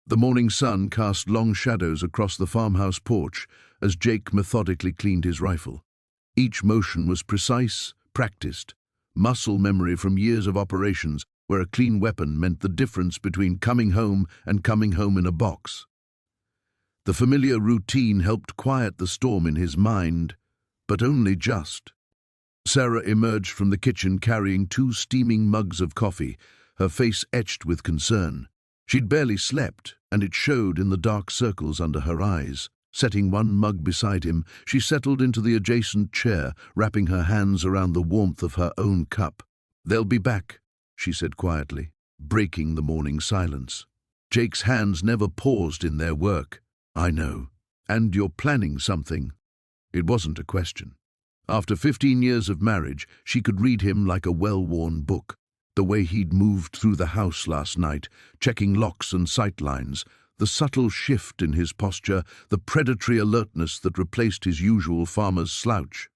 The morning sun cast long shadows across the farmhouse porch as Jake methodically cleaned his rifle. Each motion was precise, practiced, muscle memory from years of operations where a clean weapon meant the difference between coming home and coming home in a box. The familiar routine helped quiet the storm in his mind, but only just. Sarah emerged from the kitchen carrying 2 steaming mugs of coffee, her face etched with concern. She'd barely slept, and it showed in the dark circles under her eyes. Setting one mug beside him, she settled into the adjacent chair, wrapping her hands around the warmth of her own cup. "They'll be back," she said quietly, breaking the morning silence. Jake's hands never paused in their work. "I know. And you're planning something." It wasn't a question. After 15 years of marriage, she could read him like a well-worn book. The way he'd moved through the house last night, checking locks and sightlines, the subtle shift in his posture, the predatory alertness that replaced his usual farmer's slouch.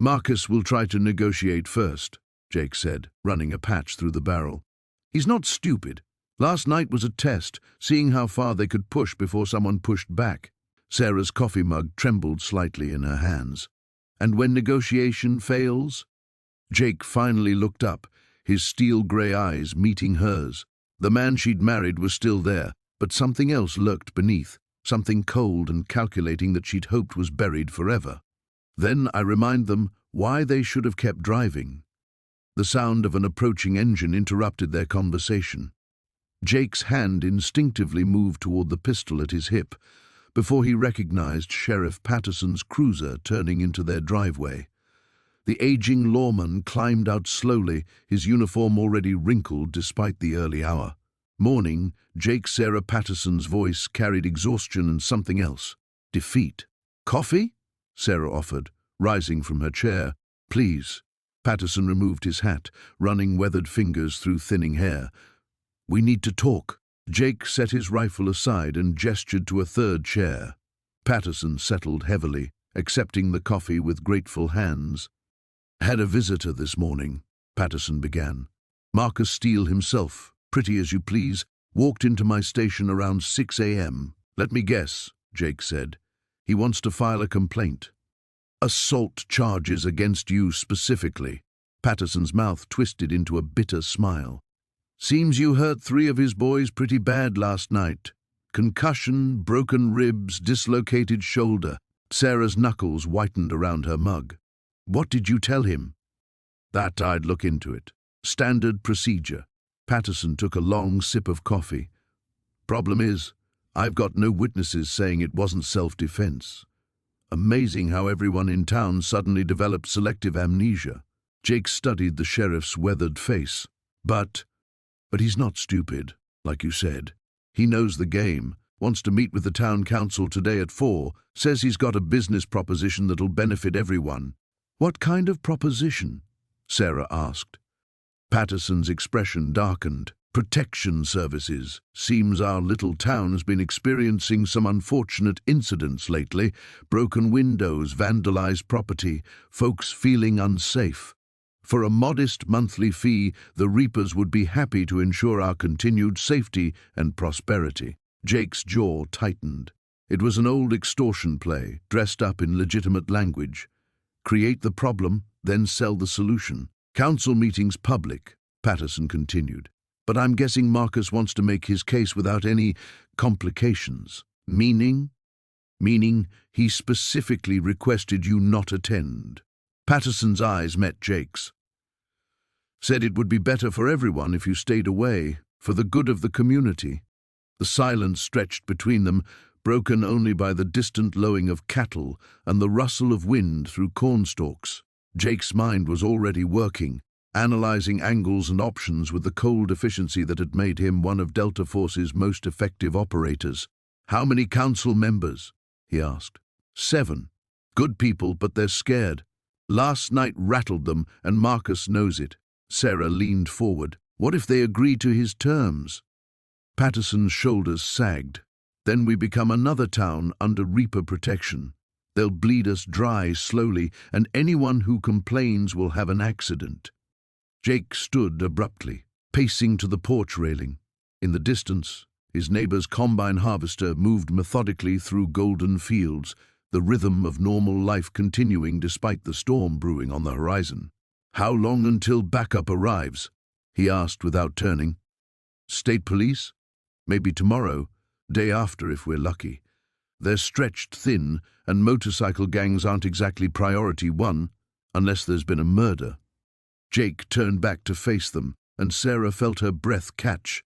"Marcus will try to negotiate first," Jake said, running a patch through the barrel. "He's not stupid. Last night was a test, seeing how far they could push before someone pushed back." Sarah's coffee mug trembled slightly in her hands. "And when negotiation fails?" Jake finally looked up, his steel-grey eyes meeting hers. The man she'd married was still there, but something else lurked beneath, something cold and calculating that she'd hoped was buried forever. "Then I remind them why they should have kept driving." The sound of an approaching engine interrupted their conversation. Jake's hand instinctively moved toward the pistol at his hip, before he recognized Sheriff Patterson's cruiser turning into their driveway. The aging lawman climbed out slowly, his uniform already wrinkled despite the early hour. "Morning," Sarah Patterson's voice carried exhaustion and something else. Defeat. "Coffee?" Sarah offered, rising from her chair. "Please." Patterson removed his hat, running weathered fingers through thinning hair. "We need to talk." Jake set his rifle aside and gestured to a third chair. Patterson settled heavily, accepting the coffee with grateful hands. "Had a visitor this morning," Patterson began. "Marcus Steele himself, pretty as you please, walked into my station around 6 a.m. "Let me guess," Jake said. "He wants to file a complaint." "Assault charges against you specifically." Patterson's mouth twisted into a bitter smile. "Seems you hurt 3 of his boys pretty bad last night. Concussion, broken ribs, dislocated shoulder." Sarah's knuckles whitened around her mug. "What did you tell him?" "That I'd look into it. Standard procedure." Patterson took a long sip of coffee. "Problem is, I've got no witnesses saying it wasn't self-defense. Amazing how everyone in town suddenly developed selective amnesia." Jake studied the sheriff's weathered face. But he's not stupid, like you said. He knows the game, wants to meet with the town council today at 4, says he's got a business proposition that'll benefit everyone." "What kind of proposition?" Sarah asked. Patterson's expression darkened. "Protection services. Seems our little town's been experiencing some unfortunate incidents lately. Broken windows, vandalized property, folks feeling unsafe. For a modest monthly fee, the Reapers would be happy to ensure our continued safety and prosperity." Jake's jaw tightened. It was an old extortion play, dressed up in legitimate language. Create the problem, then sell the solution. "Council meetings public," Patterson continued. "But I'm guessing Marcus wants to make his case without any complications." "Meaning?" "Meaning he specifically requested you not attend." Patterson's eyes met Jake's. "Said it would be better for everyone if you stayed away, for the good of the community." The silence stretched between them, broken only by the distant lowing of cattle and the rustle of wind through cornstalks. Jake's mind was already working, analyzing angles and options with the cold efficiency that had made him one of Delta Force's most effective operators. "How many council members?" he asked. 7. "Good people, but they're scared. Last night rattled them, and Marcus knows it." Sarah leaned forward. "What if they agree to his terms?" Patterson's shoulders sagged. "Then we become another town under Reaper protection. They'll bleed us dry slowly, and anyone who complains will have an accident." Jake stood abruptly, pacing to the porch railing. In the distance, His neighbor's combine harvester moved methodically through golden fields, the rhythm of normal life continuing despite the storm brewing on the horizon. "How long until backup arrives?" he asked without turning. "State police? Maybe tomorrow, day after if we're lucky. They're stretched thin, and motorcycle gangs aren't exactly priority one, unless there's been a murder." Jake turned back to face them, and Sarah felt her breath catch.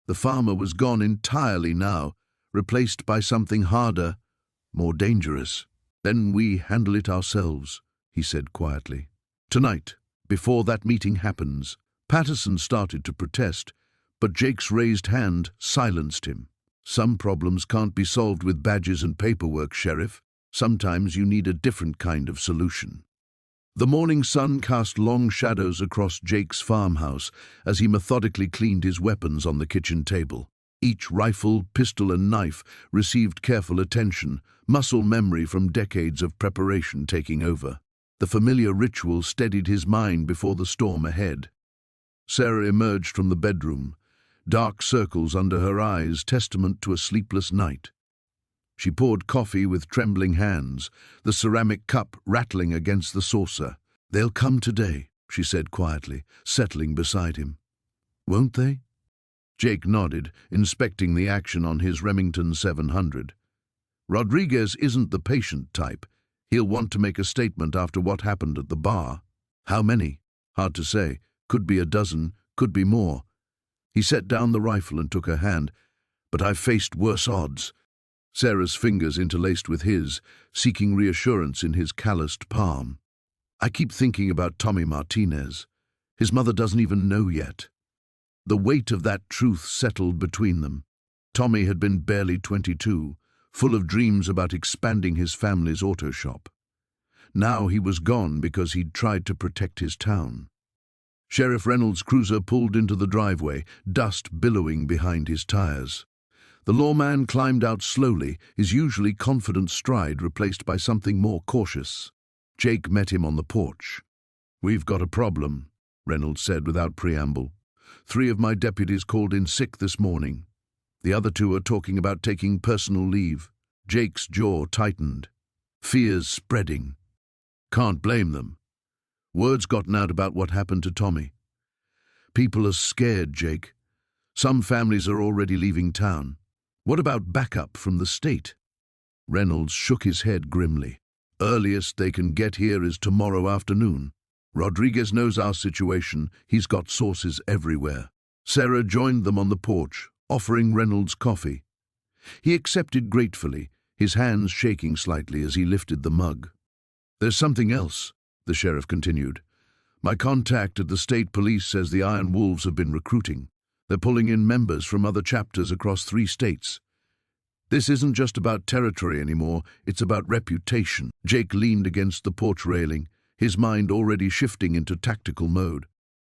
The farmer was gone entirely now, replaced by something harder, more dangerous. "Then we handle it ourselves," he said quietly. "Tonight, before that meeting happens." Patterson started to protest, but Jake's raised hand silenced him. "Some problems can't be solved with badges and paperwork, Sheriff. Sometimes you need a different kind of solution." The morning sun cast long shadows across Jake's farmhouse as he methodically cleaned his weapons on the kitchen table. Each rifle, pistol, and knife received careful attention, muscle memory from decades of preparation taking over. The familiar ritual steadied his mind before the storm ahead. Sarah emerged from the bedroom, dark circles under her eyes, testament to a sleepless night. She poured coffee with trembling hands, the ceramic cup rattling against the saucer. "They'll come today," she said quietly, settling beside him. "Won't they?" Jake nodded, inspecting the action on his Remington 700. "Rodriguez isn't the patient type. He'll want to make a statement after what happened at the bar." "How many?" "Hard to say. Could be a dozen, could be more." He set down the rifle and took her hand. "But I've faced worse odds." Sarah's fingers interlaced with his, seeking reassurance in his calloused palm. "I keep thinking about Tommy Martinez. His mother doesn't even know yet." The weight of that truth settled between them. Tommy had been barely 22, full of dreams about expanding his family's auto shop. Now he was gone because he'd tried to protect his town. Sheriff Reynolds' cruiser pulled into the driveway, dust billowing behind his tires. The lawman climbed out slowly, his usually confident stride replaced by something more cautious. Jake met him on the porch. "We've got a problem," Reynolds said without preamble. "3 of my deputies called in sick this morning. The other 2 are talking about taking personal leave." Jake's jaw tightened. Fears spreading. "Can't blame them. Word's gotten out about what happened to Tommy. People are scared, Jake. Some families are already leaving town. What about backup from the state?" Reynolds shook his head grimly. "Earliest they can get here is tomorrow afternoon. Rodriguez knows our situation. He's got sources everywhere." Sarah joined them on the porch, offering Reynolds coffee. He accepted gratefully, his hands shaking slightly as he lifted the mug. "There's something else," the sheriff continued. "My contact at the state police says the Iron Wolves have been recruiting. They're pulling in members from other chapters across 3 states. This isn't just about territory anymore, it's about reputation." Jake leaned against the porch railing, his mind already shifting into tactical mode.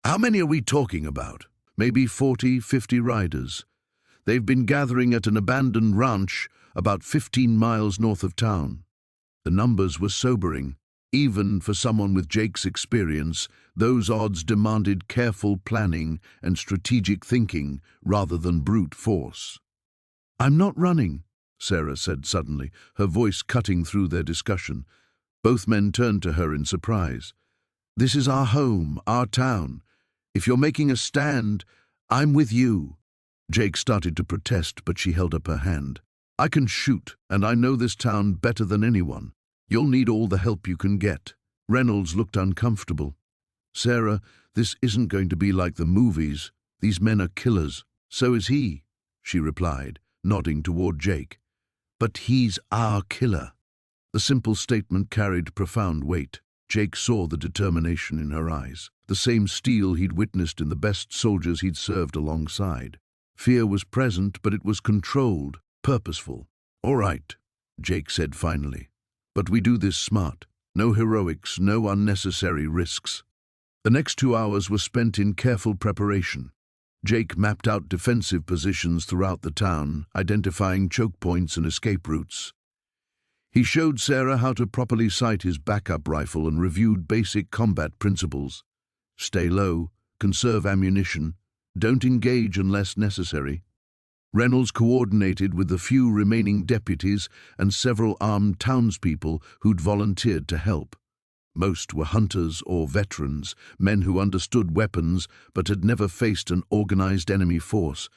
"How many are we talking about?" "Maybe 40, 50 riders. They've been gathering at an abandoned ranch about 15 miles north of town." The numbers were sobering. Even for someone with Jake's experience, those odds demanded careful planning and strategic thinking rather than brute force. "I'm not running," Sarah said suddenly, her voice cutting through their discussion. Both men turned to her in surprise. "This is our home, our town. If you're making a stand, I'm with you." Jake started to protest, but she held up her hand. "I can shoot, and I know this town better than anyone. You'll need all the help you can get." Reynolds looked uncomfortable. "Sarah, this isn't going to be like the movies. These men are killers." "So is he," she replied, nodding toward Jake. "But he's our killer." The simple statement carried profound weight. Jake saw the determination in her eyes, the same steel he'd witnessed in the best soldiers he'd served alongside. Fear was present, but it was controlled, purposeful. "All right," Jake said finally. "But we do this smart. No heroics, no unnecessary risks." The next 2 hours were spent in careful preparation. Jake mapped out defensive positions throughout the town, identifying choke points and escape routes. He showed Sarah how to properly sight his backup rifle and reviewed basic combat principles. Stay low, conserve ammunition, don't engage unless necessary. Reynolds coordinated with the few remaining deputies and several armed townspeople who'd volunteered to help. Most were hunters or veterans, men who understood weapons but had never faced an organized enemy force.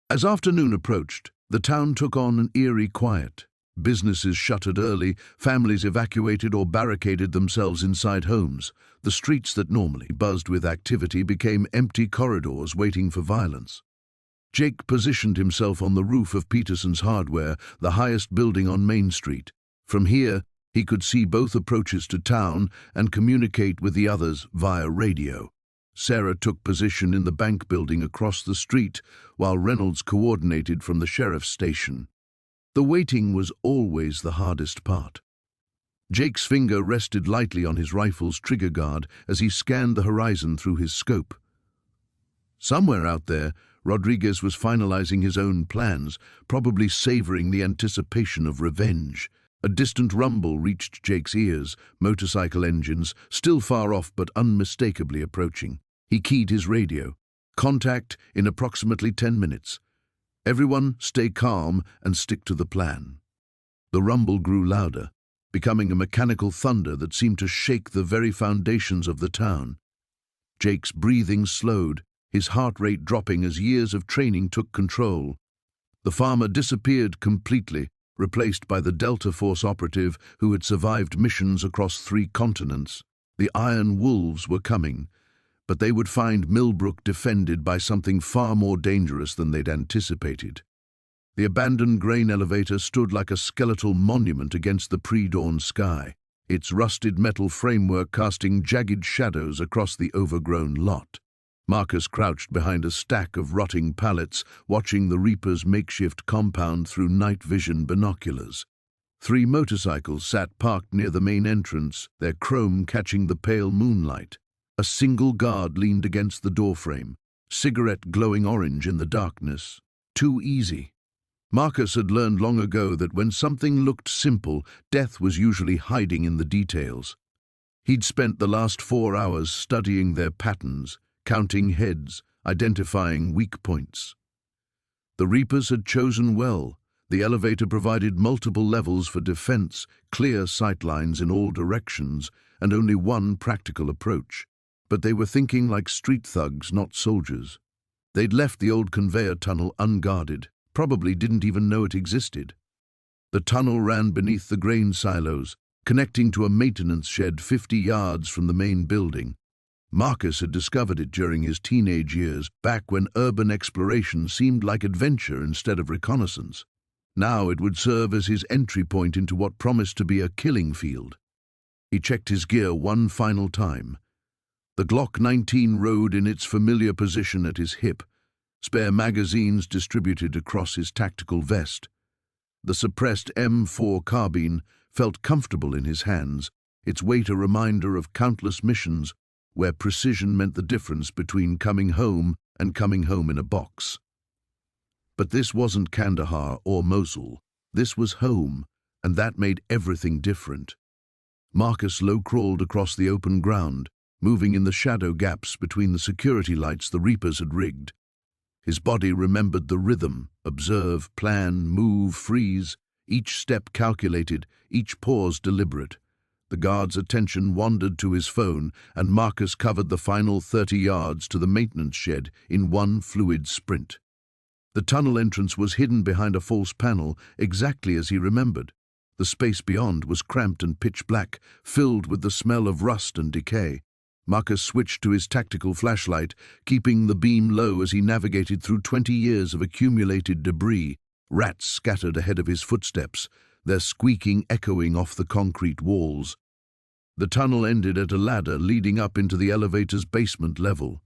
As afternoon approached, the town took on an eerie quiet. Businesses shuttered early, families evacuated or barricaded themselves inside homes. The streets that normally buzzed with activity became empty corridors waiting for violence. Jake positioned himself on the roof of Peterson's Hardware, the highest building on Main Street. From here, he could see both approaches to town and communicate with the others via radio. Sarah took position in the bank building across the street, while Reynolds coordinated from the sheriff's station. The waiting was always the hardest part. Jake's finger rested lightly on his rifle's trigger guard as he scanned the horizon through his scope. Somewhere out there, Rodriguez was finalizing his own plans, probably savoring the anticipation of revenge. A distant rumble reached Jake's ears, motorcycle engines, still far off but unmistakably approaching. He keyed his radio. Contact in approximately 10 minutes. Everyone stay calm and stick to the plan. The rumble grew louder, becoming a mechanical thunder that seemed to shake the very foundations of the town. Jake's breathing slowed, his heart rate dropping as years of training took control. The farmer disappeared completely, replaced by the Delta Force operative who had survived missions across 3 continents. The Iron Wolves were coming, but they would find Millbrook defended by something far more dangerous than they'd anticipated. The abandoned grain elevator stood like a skeletal monument against the pre-dawn sky, its rusted metal framework casting jagged shadows across the overgrown lot. Marcus crouched behind a stack of rotting pallets, watching the Reaper's makeshift compound through night vision binoculars. 3 motorcycles sat parked near the main entrance, their chrome catching the pale moonlight. A single guard leaned against the doorframe, cigarette glowing orange in the darkness. Too easy. Marcus had learned long ago that when something looked simple, death was usually hiding in the details. He'd spent the last 4 hours studying their patterns, counting heads, identifying weak points. The Reapers had chosen well. The elevator provided multiple levels for defense, clear sightlines in all directions, and only one practical approach. But they were thinking like street thugs, not soldiers. They'd left the old conveyor tunnel unguarded, probably didn't even know it existed. The tunnel ran beneath the grain silos, connecting to a maintenance shed 50 yards from the main building. Marcus had discovered it during his teenage years, back when urban exploration seemed like adventure instead of reconnaissance. Now it would serve as his entry point into what promised to be a killing field. He checked his gear one final time. The Glock 19 rode in its familiar position at his hip, spare magazines distributed across his tactical vest. The suppressed M4 carbine felt comfortable in his hands, its weight a reminder of countless missions where precision meant the difference between coming home and coming home in a box. But this wasn't Kandahar or Mosul. This was home, and that made everything different. Marcus low-crawled across the open ground, moving in the shadow gaps between the security lights the Reapers had rigged. His body remembered the rhythm: observe, plan, move, freeze, each step calculated, each pause deliberate. The guard's attention wandered to his phone, and Marcus covered the final 30 yards to the maintenance shed in one fluid sprint. The tunnel entrance was hidden behind a false panel, exactly as he remembered. The space beyond was cramped and pitch black, filled with the smell of rust and decay. Marcus switched to his tactical flashlight, keeping the beam low as he navigated through 20 years of accumulated debris. Rats scattered ahead of his footsteps, their squeaking echoing off the concrete walls. The tunnel ended at a ladder leading up into the elevator's basement level.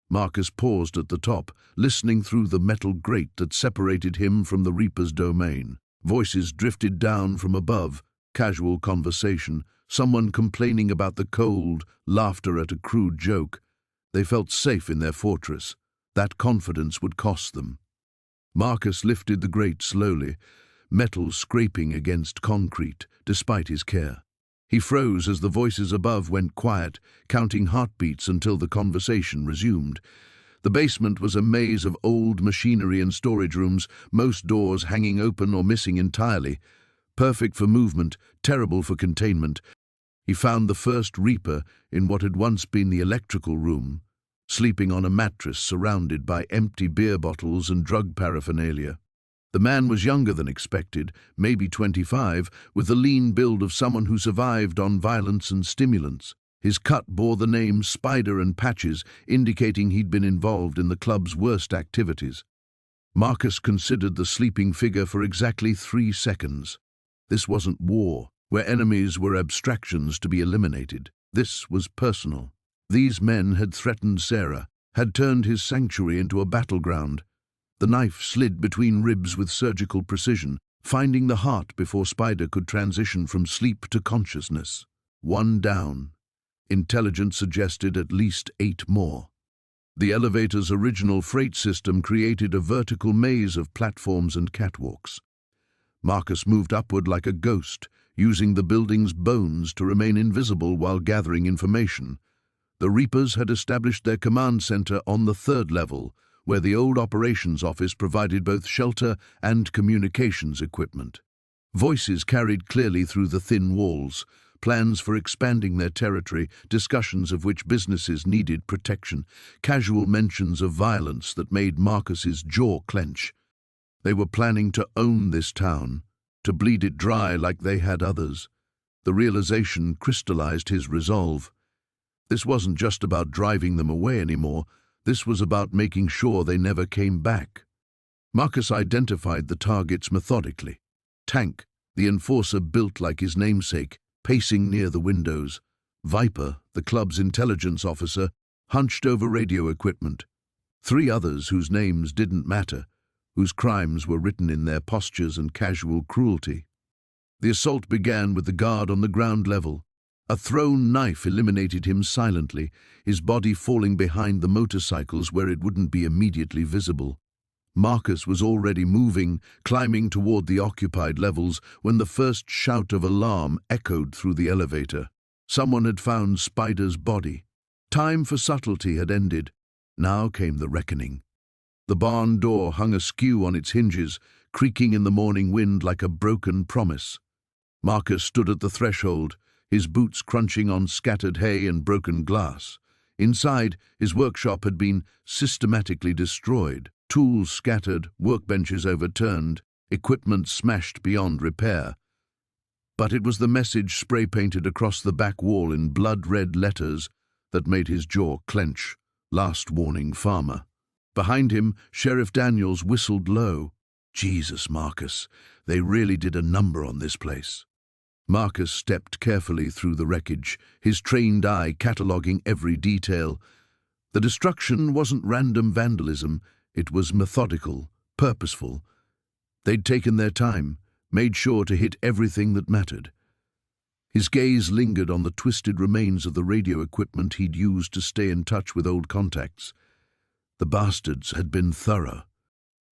Marcus paused at the top, listening through the metal grate that separated him from the Reaper's domain. Voices drifted down from above, casual conversation, someone complaining about the cold, laughter at a crude joke. They felt safe in their fortress. That confidence would cost them. Marcus lifted the grate slowly, metal scraping against concrete, despite his care. He froze as the voices above went quiet, counting heartbeats until the conversation resumed. The basement was a maze of old machinery and storage rooms, most doors hanging open or missing entirely. Perfect for movement, terrible for containment. He found the first Reaper in what had once been the electrical room, sleeping on a mattress surrounded by empty beer bottles and drug paraphernalia. The man was younger than expected, maybe 25, with the lean build of someone who survived on violence and stimulants. His cut bore the names Spider and Patches, indicating he'd been involved in the club's worst activities. Marcus considered the sleeping figure for exactly 3 seconds. This wasn't war, where enemies were abstractions to be eliminated. This was personal. These men had threatened Sarah, had turned his sanctuary into a battleground. The knife slid between ribs with surgical precision, finding the heart before Spider could transition from sleep to consciousness. 1 down. Intelligence suggested at least 8 more. The elevator's original freight system created a vertical maze of platforms and catwalks. Marcus moved upward like a ghost, using the building's bones to remain invisible while gathering information. The Reapers had established their command center on the 3rd level, where the old operations office provided both shelter and communications equipment. Voices carried clearly through the thin walls, plans for expanding their territory, discussions of which businesses needed protection, casual mentions of violence that made Marcus's jaw clench. They were planning to own this town, to bleed it dry like they had others. The realization crystallized his resolve. This wasn't just about driving them away anymore. This was about making sure they never came back. Marcus identified the targets methodically. Tank, the enforcer built like his namesake, pacing near the windows. Viper, the club's intelligence officer, hunched over radio equipment. 3 others whose names didn't matter, whose crimes were written in their postures and casual cruelty. The assault began with the guard on the ground level. A thrown knife eliminated him silently, his body falling behind the motorcycles where it wouldn't be immediately visible. Marcus was already moving, climbing toward the occupied levels, when the first shout of alarm echoed through the elevator. Someone had found Spider's body. Time for subtlety had ended. Now came the reckoning. The barn door hung askew on its hinges, creaking in the morning wind like a broken promise. Marcus stood at the threshold, his boots crunching on scattered hay and broken glass. Inside, his workshop had been systematically destroyed. Tools scattered, workbenches overturned, equipment smashed beyond repair. But it was the message spray-painted across the back wall in blood-red letters that made his jaw clench. Last warning, farmer. Behind him, Sheriff Daniels whistled low. Jesus, Marcus, they really did a number on this place. Marcus stepped carefully through the wreckage, his trained eye cataloging every detail. The destruction wasn't random vandalism. It was methodical, purposeful. They'd taken their time, made sure to hit everything that mattered. His gaze lingered on the twisted remains of the radio equipment he'd used to stay in touch with old contacts. The bastards had been thorough.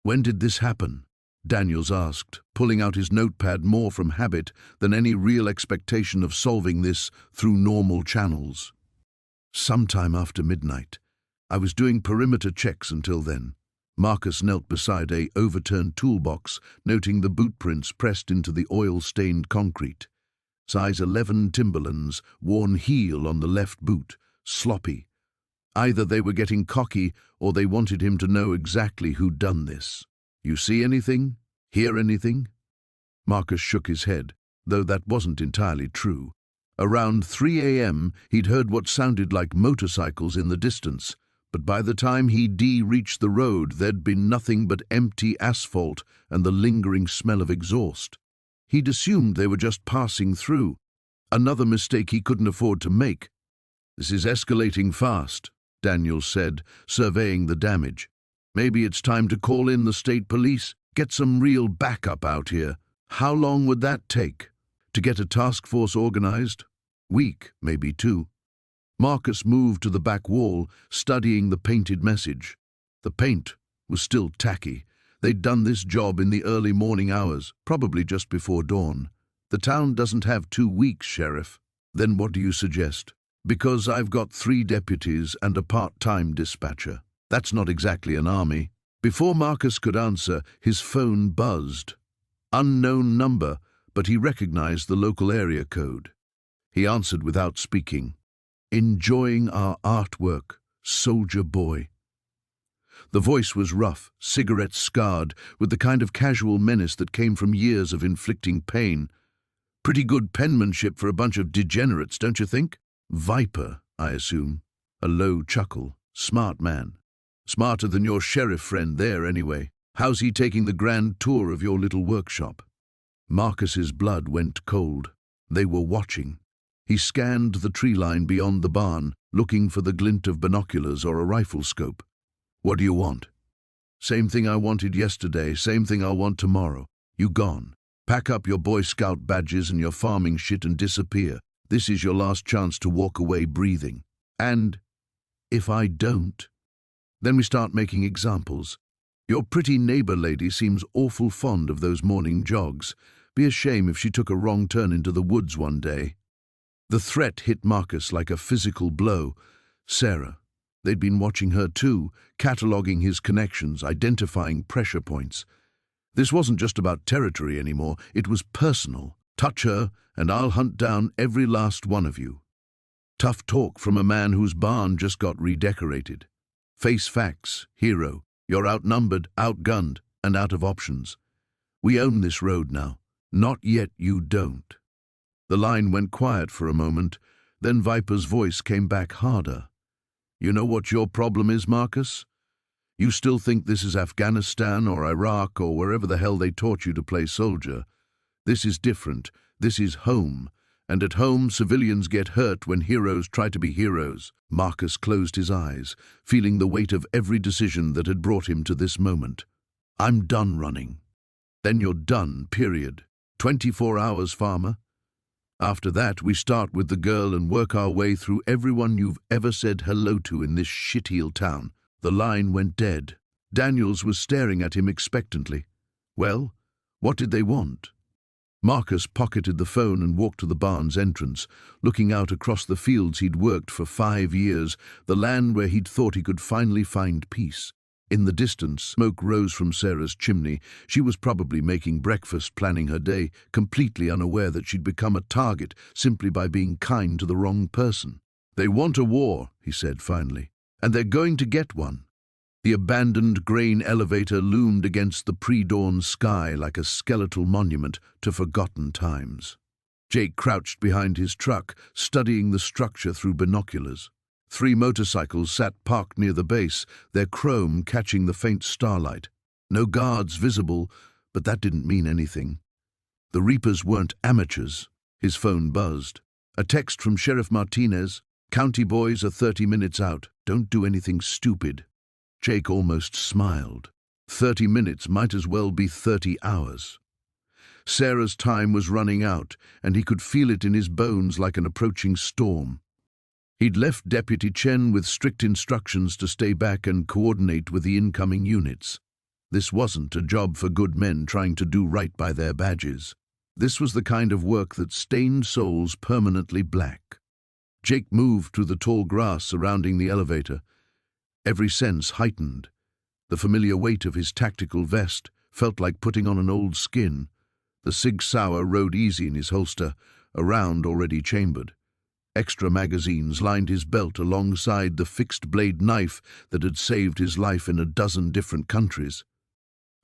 When did this happen? Daniels asked, pulling out his notepad more from habit than any real expectation of solving this through normal channels. Sometime after midnight. I was doing perimeter checks until then. Marcus knelt beside a overturned toolbox, noting the boot prints pressed into the oil-stained concrete. Size 11 Timberlands, worn heel on the left boot, sloppy. Either they were getting cocky or they wanted him to know exactly who'd done this. You see anything? Hear anything? Marcus shook his head, though that wasn't entirely true. Around 3 a.m., he'd heard what sounded like motorcycles in the distance. But by the time he'd reached the road, there'd been nothing but empty asphalt and the lingering smell of exhaust. He'd assumed they were just passing through, another mistake he couldn't afford to make. This is escalating fast, Daniels said, surveying the damage. Maybe it's time to call in the state police, get some real backup out here. How long would that take? To get a task force organized? Week, maybe 2. Marcus moved to the back wall, studying the painted message. The paint was still tacky. They'd done this job in the early morning hours, probably just before dawn. The town doesn't have 2 weeks, Sheriff. Then what do you suggest? Because I've got 3 deputies and a part-time dispatcher. That's not exactly an army. Before Marcus could answer, his phone buzzed. Unknown number, but he recognized the local area code. He answered without speaking. "Enjoying our artwork, soldier boy." The voice was rough, cigarette scarred, with the kind of casual menace that came from years of inflicting pain. Pretty good penmanship for a bunch of degenerates, don't you think? Viper, I assume. A low chuckle. Smart man. Smarter than your sheriff friend there, anyway. How's he taking the grand tour of your little workshop? Marcus's blood went cold. They were watching. He scanned the tree line beyond the barn, looking for the glint of binoculars or a rifle scope. "What do you want?" "Same thing I wanted yesterday, same thing I'll want tomorrow. You gone. Pack up your Boy Scout badges and your farming shit and disappear. This is your last chance to walk away breathing. And if I don't, then we start making examples. Your pretty neighbor lady seems awful fond of those morning jogs. Be a shame if she took a wrong turn into the woods one day." The threat hit Marcus like a physical blow. Sarah. They'd been watching her too, cataloguing his connections, identifying pressure points. This wasn't just about territory anymore, it was personal. Touch her, and I'll hunt down every last one of you. Tough talk from a man whose barn just got redecorated. Face facts, hero. You're outnumbered, outgunned, and out of options. We own this road now. Not yet you don't. The line went quiet for a moment, then Viper's voice came back harder. "You know what your problem is, Marcus? You still think this is Afghanistan or Iraq or wherever the hell they taught you to play soldier. This is different. This is home. And at home, civilians get hurt when heroes try to be heroes." Marcus closed his eyes, feeling the weight of every decision that had brought him to this moment. "I'm done running." "Then you're done, period. 24 hours, farmer. After that, we start with the girl and work our way through everyone you've ever said hello to in this shitheel town." The line went dead. Daniels was staring at him expectantly. Well, what did they want? Marcus pocketed the phone and walked to the barn's entrance, looking out across the fields he'd worked for 5 years, the land where he'd thought he could finally find peace. In the distance, smoke rose from Sarah's chimney. She was probably making breakfast, planning her day, completely unaware that she'd become a target simply by being kind to the wrong person. "They want a war," he said finally, "and they're going to get one." The abandoned grain elevator loomed against the pre-dawn sky like a skeletal monument to forgotten times. Jake crouched behind his truck, studying the structure through binoculars. 3 motorcycles sat parked near the base, their chrome catching the faint starlight. No guards visible, but that didn't mean anything. The Reapers weren't amateurs. His phone buzzed. A text from Sheriff Martinez. "County boys are 30 minutes out. Don't do anything stupid." Jake almost smiled. 30 minutes might as well be 30 hours. Sarah's time was running out, and he could feel it in his bones like an approaching storm. He'd left Deputy Chen with strict instructions to stay back and coordinate with the incoming units. This wasn't a job for good men trying to do right by their badges. This was the kind of work that stained souls permanently black. Jake moved through the tall grass surrounding the elevator. Every sense heightened. The familiar weight of his tactical vest felt like putting on an old skin. The Sig Sauer rode easy in his holster, a round already chambered. Extra magazines lined his belt alongside the fixed-blade knife that had saved his life in a dozen different countries.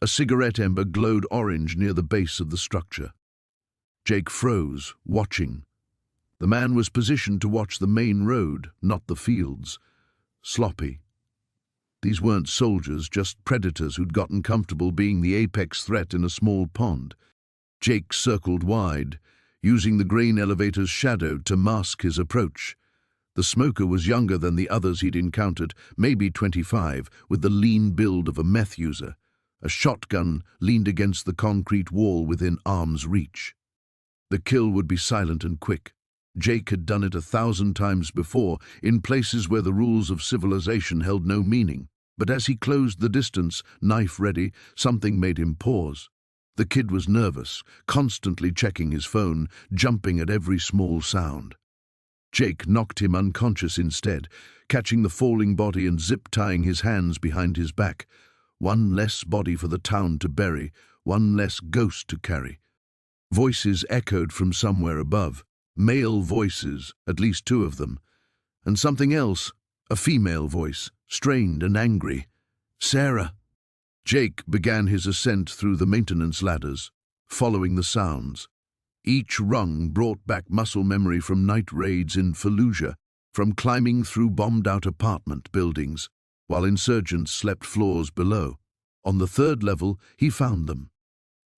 A cigarette ember glowed orange near the base of the structure. Jake froze, watching. The man was positioned to watch the main road, not the fields. Sloppy. These weren't soldiers, just predators who'd gotten comfortable being the apex threat in a small pond. Jake circled wide, using the grain elevator's shadow to mask his approach. The smoker was younger than the others he'd encountered, maybe 25, with the lean build of a meth user. A shotgun leaned against the concrete wall within arm's reach. The kill would be silent and quick. Jake had done it 1,000 times before, in places where the rules of civilization held no meaning. But as he closed the distance, knife ready, something made him pause. The kid was nervous, constantly checking his phone, jumping at every small sound. Jake knocked him unconscious instead, catching the falling body and zip-tying his hands behind his back. One less body for the town to bury, one less ghost to carry. Voices echoed from somewhere above. Male voices, at least two of them. And something else, a female voice, strained and angry. "Sarah." Jake began his ascent through the maintenance ladders, following the sounds. Each rung brought back muscle memory from night raids in Fallujah, from climbing through bombed-out apartment buildings, while insurgents slept floors below. On the third level, he found them.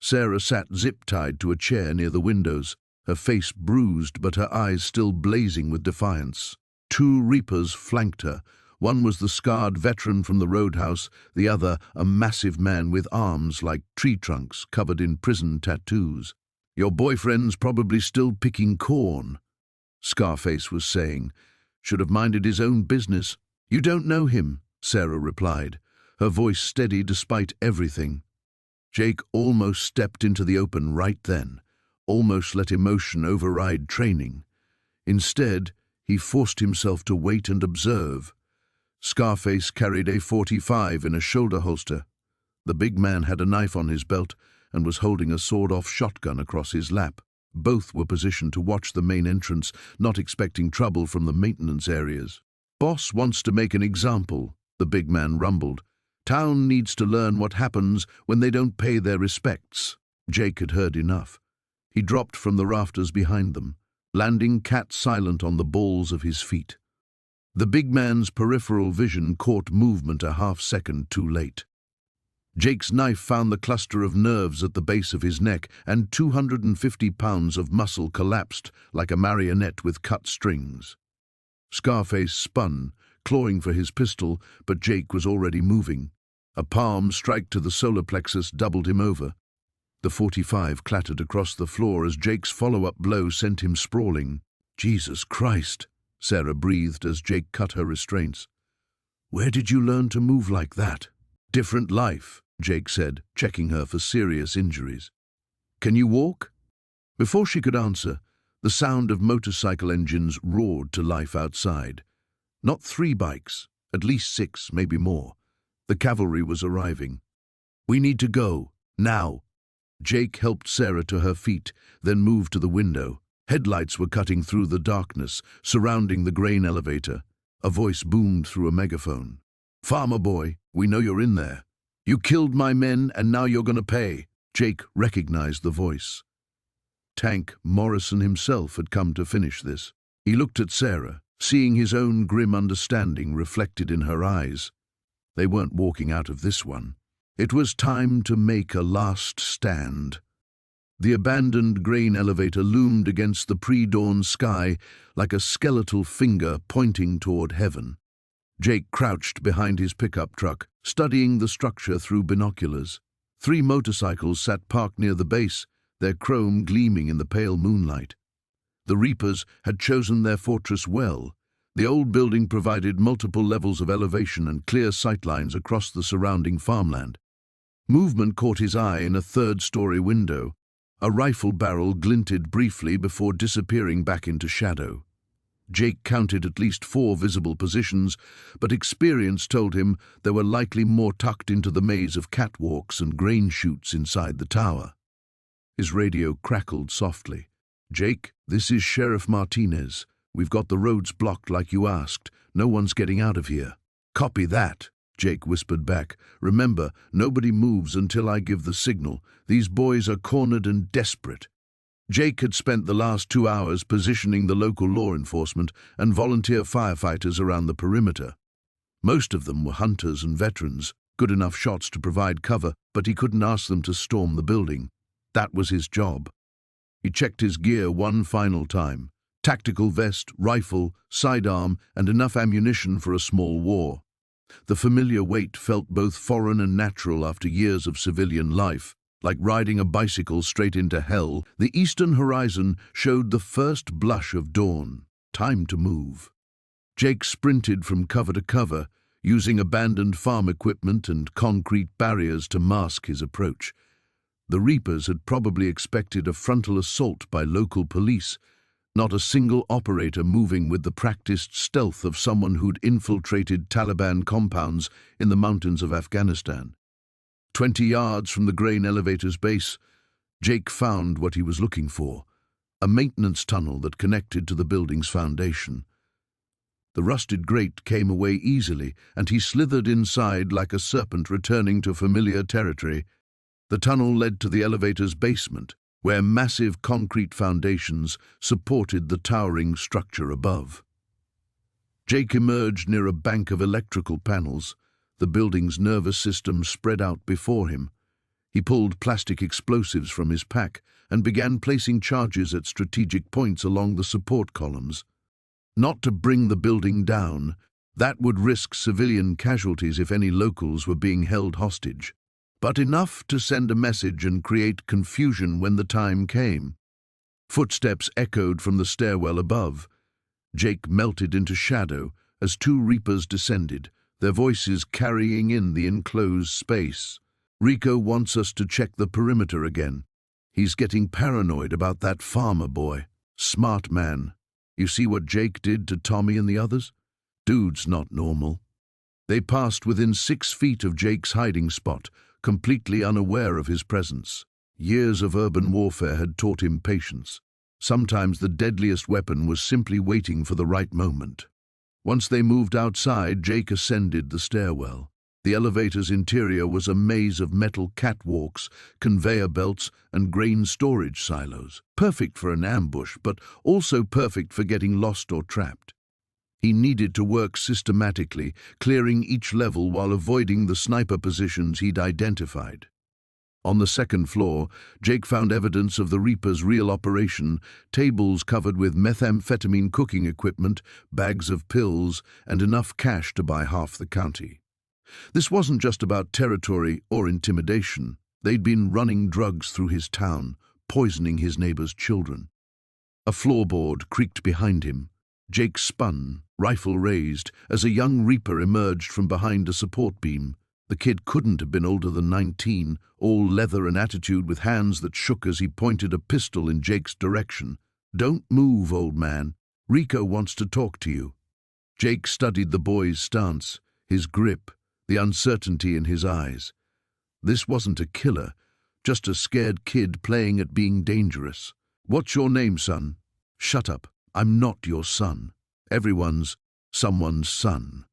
Sarah sat zip-tied to a chair near the windows, her face bruised but her eyes still blazing with defiance. Two Reapers flanked her. One was the scarred veteran from the roadhouse, the other a massive man with arms like tree trunks covered in prison tattoos. "Your boyfriend's probably still picking corn," Scarface was saying. "Should have minded his own business." "You don't know him," Sarah replied, her voice steady despite everything. Jake almost stepped into the open right then, almost let emotion override training. Instead, he forced himself to wait and observe. Scarface carried a .45 in a shoulder holster. The big man had a knife on his belt and was holding a sawed-off shotgun across his lap. Both were positioned to watch the main entrance, not expecting trouble from the maintenance areas. "Boss wants to make an example," the big man rumbled. "Town needs to learn what happens when they don't pay their respects." Jake had heard enough. He dropped from the rafters behind them, landing cat-silent on the balls of his feet. The big man's peripheral vision caught movement a half-second too late. Jake's knife found the cluster of nerves at the base of his neck, and 250 pounds of muscle collapsed like a marionette with cut strings. Scarface spun, clawing for his pistol, but Jake was already moving. A palm strike to the solar plexus doubled him over. The .45 clattered across the floor as Jake's follow-up blow sent him sprawling. "Jesus Christ," Sarah breathed as Jake cut her restraints. "Where did you learn to move like that?" "Different life," Jake said, checking her for serious injuries. "Can you walk?" Before she could answer, the sound of motorcycle engines roared to life outside. Not 3 bikes, at least 6, maybe more. The cavalry was arriving. "We need to go, now." Jake helped Sarah to her feet, then moved to the window. Headlights were cutting through the darkness, surrounding the grain elevator. A voice boomed through a megaphone. "Farmer boy, we know you're in there. You killed my men and now you're gonna pay." Jake recognized the voice. Tank Morrison himself had come to finish this. He looked at Sarah, seeing his own grim understanding reflected in her eyes. They weren't walking out of this one. It was time to make a last stand. The abandoned grain elevator loomed against the pre-dawn sky like a skeletal finger pointing toward heaven. Jake crouched behind his pickup truck, studying the structure through binoculars. 3 motorcycles sat parked near the base, their chrome gleaming in the pale moonlight. The Reapers had chosen their fortress well. The old building provided multiple levels of elevation and clear sightlines across the surrounding farmland. Movement caught his eye in a 3rd-story window. A rifle barrel glinted briefly before disappearing back into shadow. Jake counted at least 4 visible positions, but experience told him there were likely more tucked into the maze of catwalks and grain chutes inside the tower. His radio crackled softly. "Jake, this is Sheriff Martinez. We've got the roads blocked like you asked. No one's getting out of here." "Copy that," Jake whispered back. "Remember, nobody moves until I give the signal. These boys are cornered and desperate." Jake had spent the last 2 hours positioning the local law enforcement and volunteer firefighters around the perimeter. Most of them were hunters and veterans, good enough shots to provide cover, but he couldn't ask them to storm the building. That was his job. He checked his gear one final time. Tactical vest, rifle, sidearm, and enough ammunition for a small war. The familiar weight felt both foreign and natural after years of civilian life. Like riding a bicycle straight into hell, the eastern horizon showed the first blush of dawn. Time to move. Jake sprinted from cover to cover, using abandoned farm equipment and concrete barriers to mask his approach. The Reapers had probably expected a frontal assault by local police, Not a single operator moving with the practiced stealth of someone who'd infiltrated Taliban compounds in the mountains of Afghanistan. 20 yards from the grain elevator's base, Jake found what he was looking for, a maintenance tunnel that connected to the building's foundation. The rusted grate came away easily, and he slithered inside like a serpent returning to familiar territory. The tunnel led to the elevator's basement, where massive concrete foundations supported the towering structure above. Jake emerged near a bank of electrical panels, the building's nervous system spread out before him. He pulled plastic explosives from his pack and began placing charges at strategic points along the support columns. Not to bring the building down, that would risk civilian casualties if any locals were being held hostage, but enough to send a message and create confusion when the time came. Footsteps echoed from the stairwell above. Jake melted into shadow as 2 Reapers descended, their voices carrying in the enclosed space. "Rico wants us to check the perimeter again. He's getting paranoid about that farmer boy. Smart man. You see what Jake did to Tommy and the others? Dude's not normal." They passed within 6 feet of Jake's hiding spot, completely unaware of his presence. Years of urban warfare had taught him patience. Sometimes the deadliest weapon was simply waiting for the right moment. Once they moved outside, Jake ascended the stairwell. The elevator's interior was a maze of metal catwalks, conveyor belts, and grain storage silos. Perfect for an ambush, but also perfect for getting lost or trapped. He needed to work systematically, clearing each level while avoiding the sniper positions he'd identified. On the 2nd floor, Jake found evidence of the Reaper's real operation: tables covered with methamphetamine cooking equipment, bags of pills, and enough cash to buy half the county. This wasn't just about territory or intimidation. They'd been running drugs through his town, poisoning his neighbors' children. A floorboard creaked behind him. Jake spun, rifle raised, as a young Reaper emerged from behind a support beam. The kid couldn't have been older than 19, all leather and attitude, with hands that shook as he pointed a pistol in Jake's direction. "Don't move, old man. Rico wants to talk to you." Jake studied the boy's stance, his grip, the uncertainty in his eyes. This wasn't a killer, just a scared kid playing at being dangerous. "What's your name, son?" "Shut up. I'm not your son. Everyone's someone's son."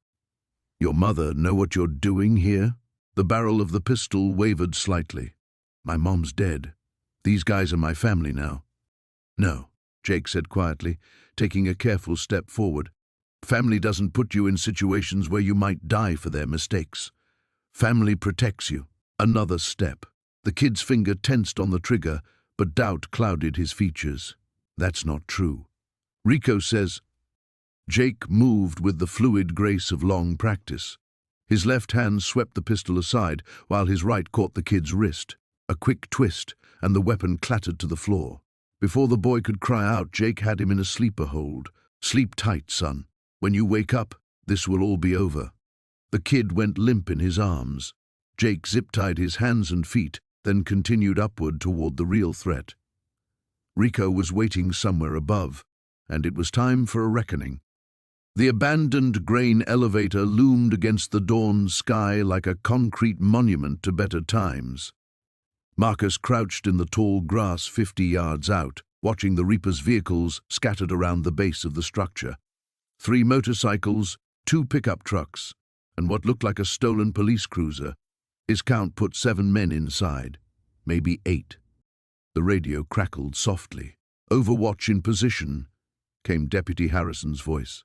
"Your mother know what you're doing here?" The barrel of the pistol wavered slightly. "My mom's dead. These guys are my family now." "No," Jake said quietly, taking a careful step forward. "Family doesn't put you in situations where you might die for their mistakes. Family protects you." Another step. The kid's finger tensed on the trigger, but doubt clouded his features. "That's not true. Rico says—" Jake moved with the fluid grace of long practice. His left hand swept the pistol aside, while his right caught the kid's wrist. A quick twist, and the weapon clattered to the floor. Before the boy could cry out, Jake had him in a sleeper hold. "Sleep tight, son. When you wake up, this will all be over." The kid went limp in his arms. Jake zip-tied his hands and feet, then continued upward toward the real threat. Rico was waiting somewhere above, and it was time for a reckoning. The abandoned grain elevator loomed against the dawn sky like a concrete monument to better times. Marcus crouched in the tall grass 50 yards out, watching the Reaper's vehicles scattered around the base of the structure. 3 motorcycles, 2 pickup trucks, and what looked like a stolen police cruiser. His count put 7 men inside, maybe 8. The radio crackled softly. "Overwatch in position," came Deputy Harrison's voice.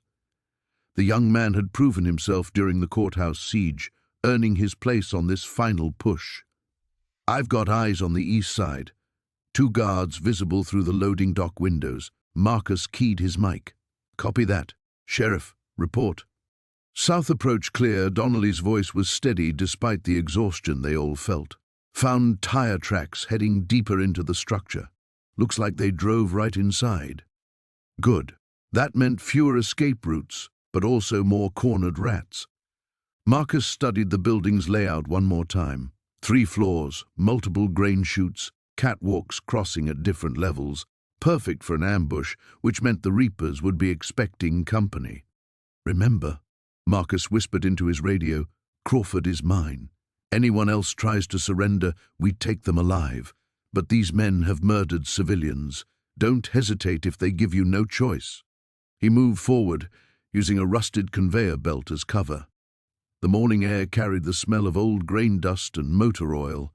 The young man had proven himself during the courthouse siege, earning his place on this final push. "I've got eyes on the east side." 2 guards visible through the loading dock windows. Marcus keyed his mic. "Copy that. Sheriff, report." "South approach clear." Donnelly's voice was steady despite the exhaustion they all felt. "Found tire tracks heading deeper into the structure. Looks like they drove right inside." "Good. That meant fewer escape routes, but also more cornered rats." Marcus studied the building's layout one more time. 3 floors, multiple grain chutes, catwalks crossing at different levels, perfect for an ambush, which meant the Reapers would be expecting company. "Remember," Marcus whispered into his radio, "Crawford is mine. Anyone else tries to surrender, we take them alive. But these men have murdered civilians. Don't hesitate if they give you no choice." He moved forward, using a rusted conveyor belt as cover. The morning air carried the smell of old grain dust and motor oil.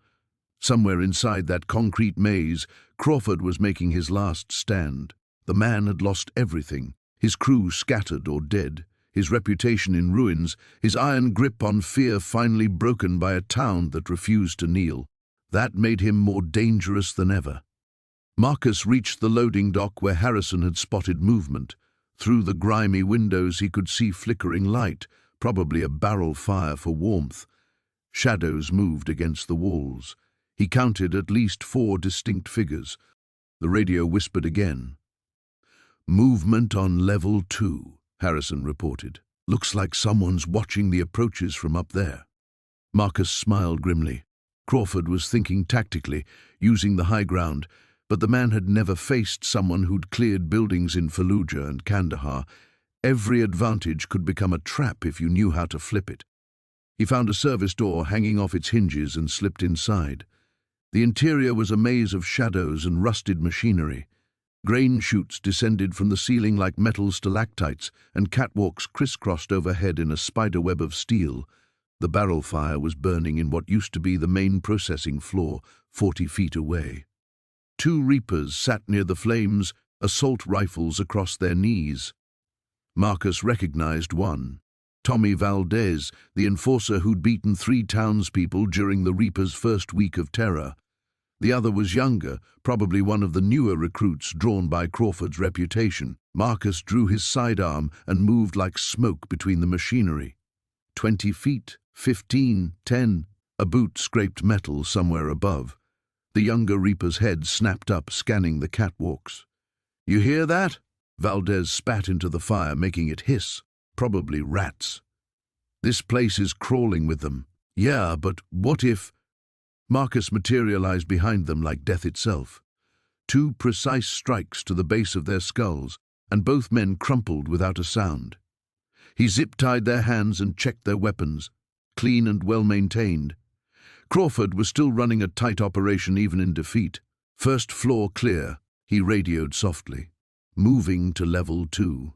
Somewhere inside that concrete maze, Crawford was making his last stand. The man had lost everything, his crew scattered or dead, his reputation in ruins, his iron grip on fear finally broken by a town that refused to kneel. That made him more dangerous than ever. Marcus reached the loading dock where Harrison had spotted movement. Through the grimy windows he could see flickering light, probably a barrel fire for warmth. Shadows moved against the walls. He counted at least 4 distinct figures. The radio whispered again. "Movement on level 2, Harrison reported. "Looks like someone's watching the approaches from up there." Marcus smiled grimly. Crawford was thinking tactically, using the high ground, but the man had never faced someone who'd cleared buildings in Fallujah and Kandahar. Every advantage could become a trap if you knew how to flip it. He found a service door hanging off its hinges and slipped inside. The interior was a maze of shadows and rusted machinery. Grain chutes descended from the ceiling like metal stalactites, and catwalks crisscrossed overhead in a spiderweb of steel. The barrel fire was burning in what used to be the main processing floor, 40 feet away. 2 Reapers sat near the flames, assault rifles across their knees. Marcus recognized one. Tommy Valdez, the enforcer who'd beaten 3 townspeople during the Reapers' first week of terror. The other was younger, probably one of the newer recruits drawn by Crawford's reputation. Marcus drew his sidearm and moved like smoke between the machinery. 20 feet, 15, 10. A boot scraped metal somewhere above. The younger Reaper's head snapped up, scanning the catwalks. "You hear that?" Valdez spat into the fire, making it hiss. "Probably rats." "This place is crawling with them." "Yeah, but what if—" Marcus materialized behind them like death itself. 2 precise strikes to the base of their skulls, and both men crumpled without a sound. He zip-tied their hands and checked their weapons, clean and well-maintained. Crawford was still running a tight operation even in defeat. "First floor clear," he radioed softly. "Moving to level 2.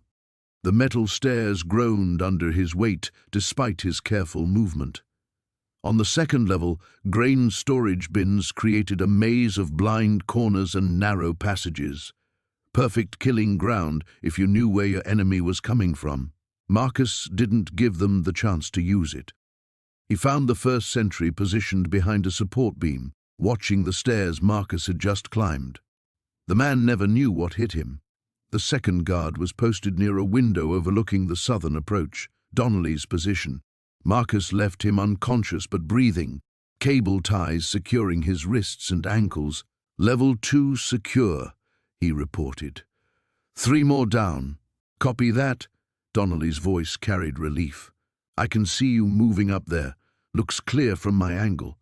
The metal stairs groaned under his weight despite his careful movement. On the second level, grain storage bins created a maze of blind corners and narrow passages. Perfect killing ground if you knew where your enemy was coming from. Marcus didn't give them the chance to use it. He found the first sentry positioned behind a support beam, watching the stairs Marcus had just climbed. The man never knew what hit him. The second guard was posted near a window overlooking the southern approach, Donnelly's position. Marcus left him unconscious but breathing, cable ties securing his wrists and ankles. "Level 2 secure," he reported. 3 more down. "Copy that?" Donnelly's voice carried relief. "I can see you moving up there. Looks clear from my angle."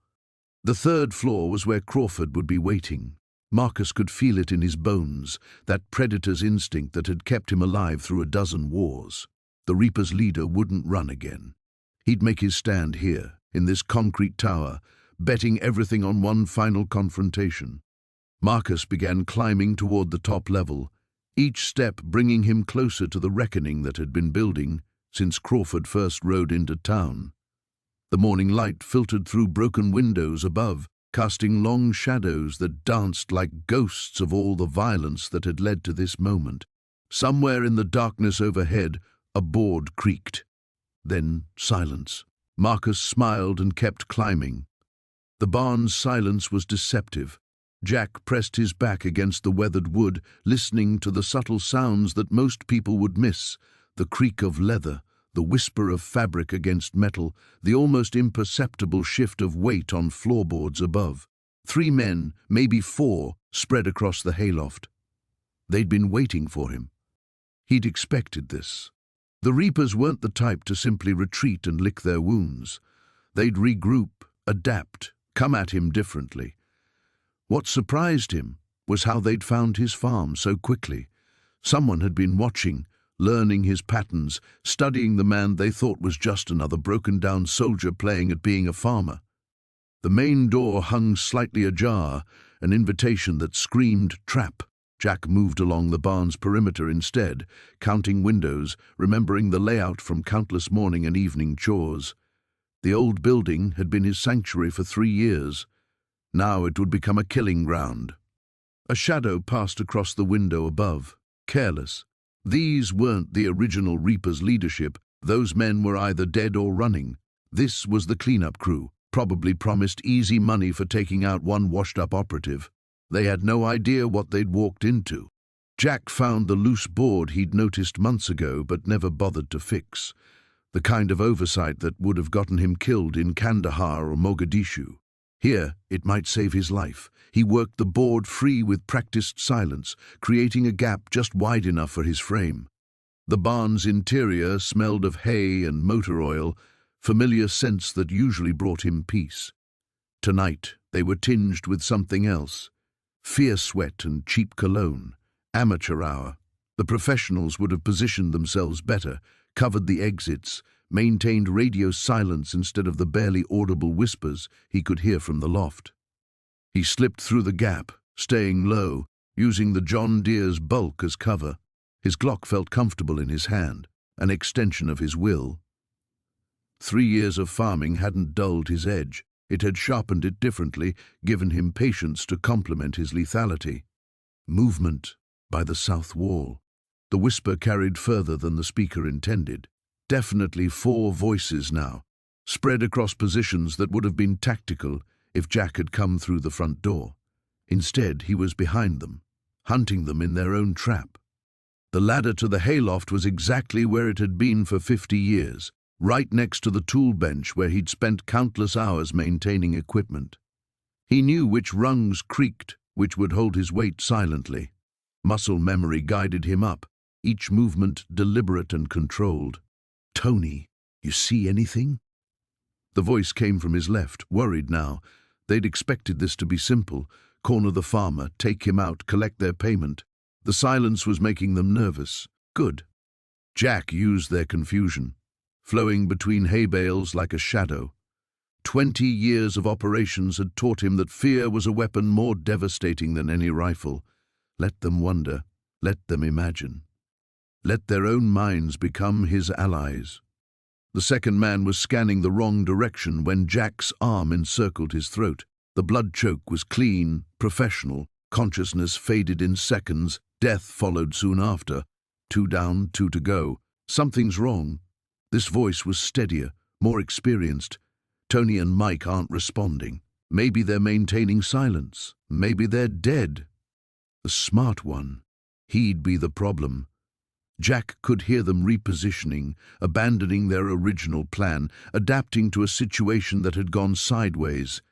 The third floor was where Crawford would be waiting. Marcus could feel it in his bones, that predator's instinct that had kept him alive through a dozen wars. The Reaper's leader wouldn't run again. He'd make his stand here, in this concrete tower, betting everything on one final confrontation. Marcus began climbing toward the top level, each step bringing him closer to the reckoning that had been building since Crawford first rode into town. The morning light filtered through broken windows above, casting long shadows that danced like ghosts of all the violence that had led to this moment. Somewhere in the darkness overhead, a board creaked. Then silence. Marcus smiled and kept climbing. The barn's silence was deceptive. Jack pressed his back against the weathered wood, listening to the subtle sounds that most people would miss: the creak of leather, the whisper of fabric against metal, the almost imperceptible shift of weight on floorboards above. 3 men, maybe 4, spread across the hayloft. They'd been waiting for him. He'd expected this. The Reapers weren't the type to simply retreat and lick their wounds. They'd regroup, adapt, come at him differently. What surprised him was how they'd found his farm so quickly. Someone had been watching, learning his patterns, studying the man they thought was just another broken-down soldier playing at being a farmer. The main door hung slightly ajar, an invitation that screamed trap. Jack moved along the barn's perimeter instead, counting windows, remembering the layout from countless morning and evening chores. The old building had been his sanctuary for 3 years. Now it would become a killing ground. A shadow passed across the window above, careless. These weren't the original Reaper's leadership. Those men were either dead or running. This was the cleanup crew, probably promised easy money for taking out one washed-up operative. They had no idea what they'd walked into. Jack found the loose board he'd noticed months ago but never bothered to fix, the kind of oversight that would have gotten him killed in Kandahar or Mogadishu. Here, it might save his life. He worked the board free with practiced silence, creating a gap just wide enough for his frame. The barn's interior smelled of hay and motor oil, familiar scents that usually brought him peace. Tonight, they were tinged with something else. Fear sweat and cheap cologne, amateur hour. The professionals would have positioned themselves better, covered the exits, maintained radio silence instead of the barely audible whispers he could hear from the loft. He slipped through the gap, staying low, using the John Deere's bulk as cover. His Glock felt comfortable in his hand, an extension of his will. 3 years of farming hadn't dulled his edge. It had sharpened it differently, given him patience to complement his lethality. Movement by the south wall. The whisper carried further than the speaker intended. Definitely 4 voices now, spread across positions that would have been tactical if Jack had come through the front door. Instead, he was behind them, hunting them in their own trap. The ladder to the hayloft was exactly where it had been for 50 years, right next to the tool bench where he'd spent countless hours maintaining equipment. He knew which rungs creaked, which would hold his weight silently. Muscle memory guided him up, each movement deliberate and controlled. "Tony, you see anything?" The voice came from his left, worried now. They'd expected this to be simple. Corner the farmer, take him out, collect their payment. The silence was making them nervous. Good. Jack used their confusion, flowing between hay bales like a shadow. 20 years of operations had taught him that fear was a weapon more devastating than any rifle. Let them wonder, let them imagine. Let their own minds become his allies. The second man was scanning the wrong direction when Jack's arm encircled his throat. The blood choke was clean, professional. Consciousness faded in seconds. Death followed soon after. 2 down, 2 to go. Something's wrong. This voice was steadier, more experienced. Tony and Mike aren't responding. Maybe they're maintaining silence. Maybe they're dead. The smart one. He'd be the problem. Jack could hear them repositioning, abandoning their original plan, adapting to a situation that had gone sideways.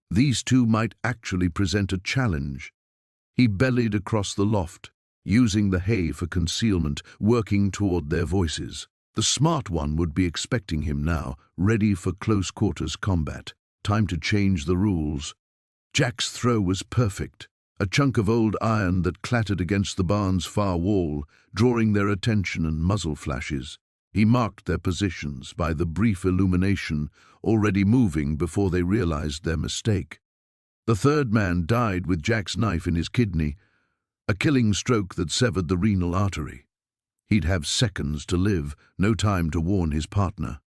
These two might actually present a challenge. He bellied across the loft, using the hay for concealment, working toward their voices. The smart one would be expecting him now, ready for close-quarters combat. Time to change the rules. Jack's throw was perfect, a chunk of old iron that clattered against the barn's far wall, drawing their attention and muzzle flashes. He marked their positions by the brief illumination, already moving before they realized their mistake. The third man died with Jack's knife in his kidney, a killing stroke that severed the renal artery. He'd have seconds to live, no time to warn his partner.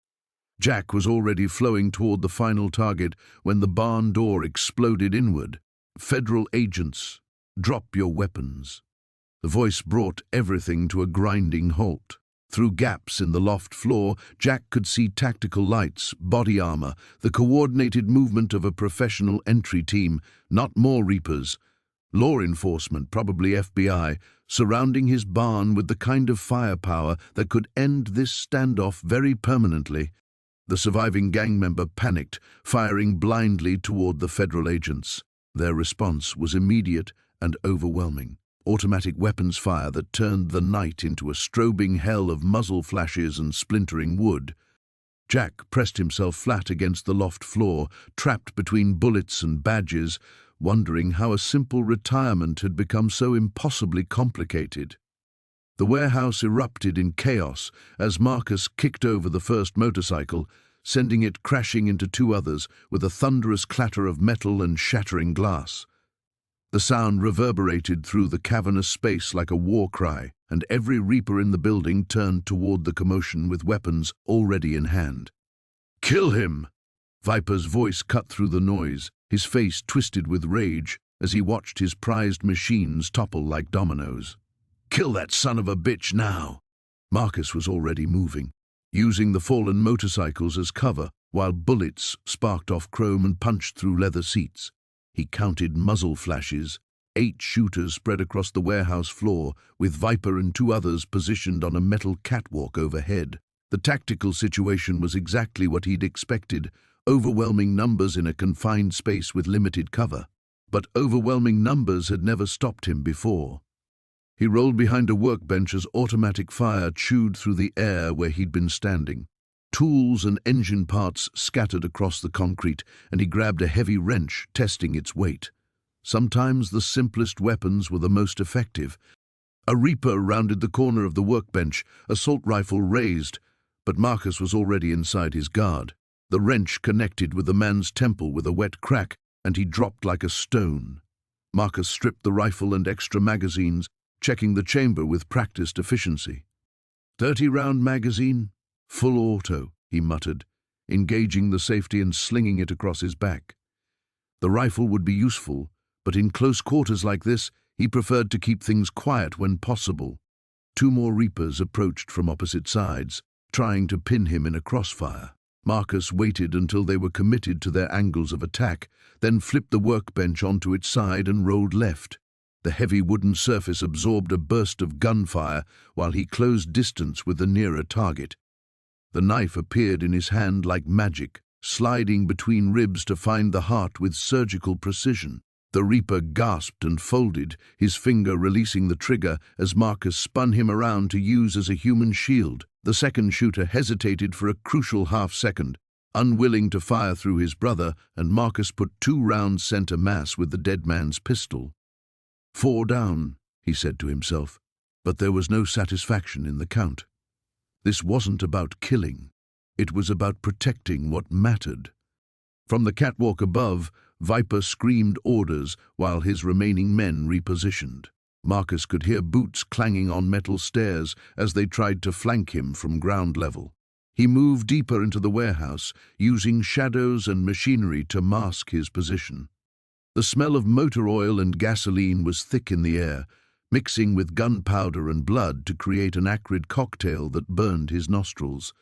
Jack was already flowing toward the final target when the barn door exploded inward. "Federal agents, drop your weapons." The voice brought everything to a grinding halt. Through gaps in the loft floor, Jack could see tactical lights, body armor, the coordinated movement of a professional entry team, not more Reapers. Law enforcement, probably FBI, surrounding his barn with the kind of firepower that could end this standoff very permanently. The surviving gang member panicked, firing blindly toward the federal agents. Their response was immediate and overwhelming. Automatic weapons fire that turned the night into a strobing hell of muzzle flashes and splintering wood. Jack pressed himself flat against the loft floor, trapped between bullets and badges, wondering how a simple retirement had become so impossibly complicated. The warehouse erupted in chaos as Marcus kicked over the first motorcycle, sending it crashing into two others with a thunderous clatter of metal and shattering glass. The sound reverberated through the cavernous space like a war cry, and every reaper in the building turned toward the commotion with weapons already in hand. "Kill him!" Viper's voice cut through the noise, his face twisted with rage as he watched his prized machines topple like dominoes. "Kill that son of a bitch now!" Marcus was already moving, using the fallen motorcycles as cover while bullets sparked off chrome and punched through leather seats. He counted muzzle flashes. 8 shooters spread across the warehouse floor, with Viper and 2 others positioned on a metal catwalk overhead. The tactical situation was exactly what he'd expected: overwhelming numbers in a confined space with limited cover. But overwhelming numbers had never stopped him before. He rolled behind a workbench as automatic fire chewed through the air where he'd been standing. Tools and engine parts scattered across the concrete, and he grabbed a heavy wrench, testing its weight. Sometimes the simplest weapons were the most effective. A reaper rounded the corner of the workbench, assault rifle raised, but Marcus was already inside his guard. The wrench connected with the man's temple with a wet crack, and he dropped like a stone. Marcus stripped the rifle and extra magazines, checking the chamber with practiced efficiency. 30-round magazine? Full auto, he muttered, engaging the safety and slinging it across his back. The rifle would be useful, but in close quarters like this, he preferred to keep things quiet when possible. 2 more reapers approached from opposite sides, trying to pin him in a crossfire. Marcus waited until they were committed to their angles of attack, then flipped the workbench onto its side and rolled left. The heavy wooden surface absorbed a burst of gunfire while he closed distance with the nearer target. The knife appeared in his hand like magic, sliding between ribs to find the heart with surgical precision. The reaper gasped and folded, his finger releasing the trigger as Marcus spun him around to use as a human shield. The second shooter hesitated for a crucial half-second, unwilling to fire through his brother, and Marcus put 2 rounds center mass with the dead man's pistol. 4 down, he said to himself, but there was no satisfaction in the count. This wasn't about killing. It was about protecting what mattered. From the catwalk above, Viper screamed orders while his remaining men repositioned. Marcus could hear boots clanging on metal stairs as they tried to flank him from ground level. He moved deeper into the warehouse, using shadows and machinery to mask his position. The smell of motor oil and gasoline was thick in the air, mixing with gunpowder and blood to create an acrid cocktail that burned his nostrils.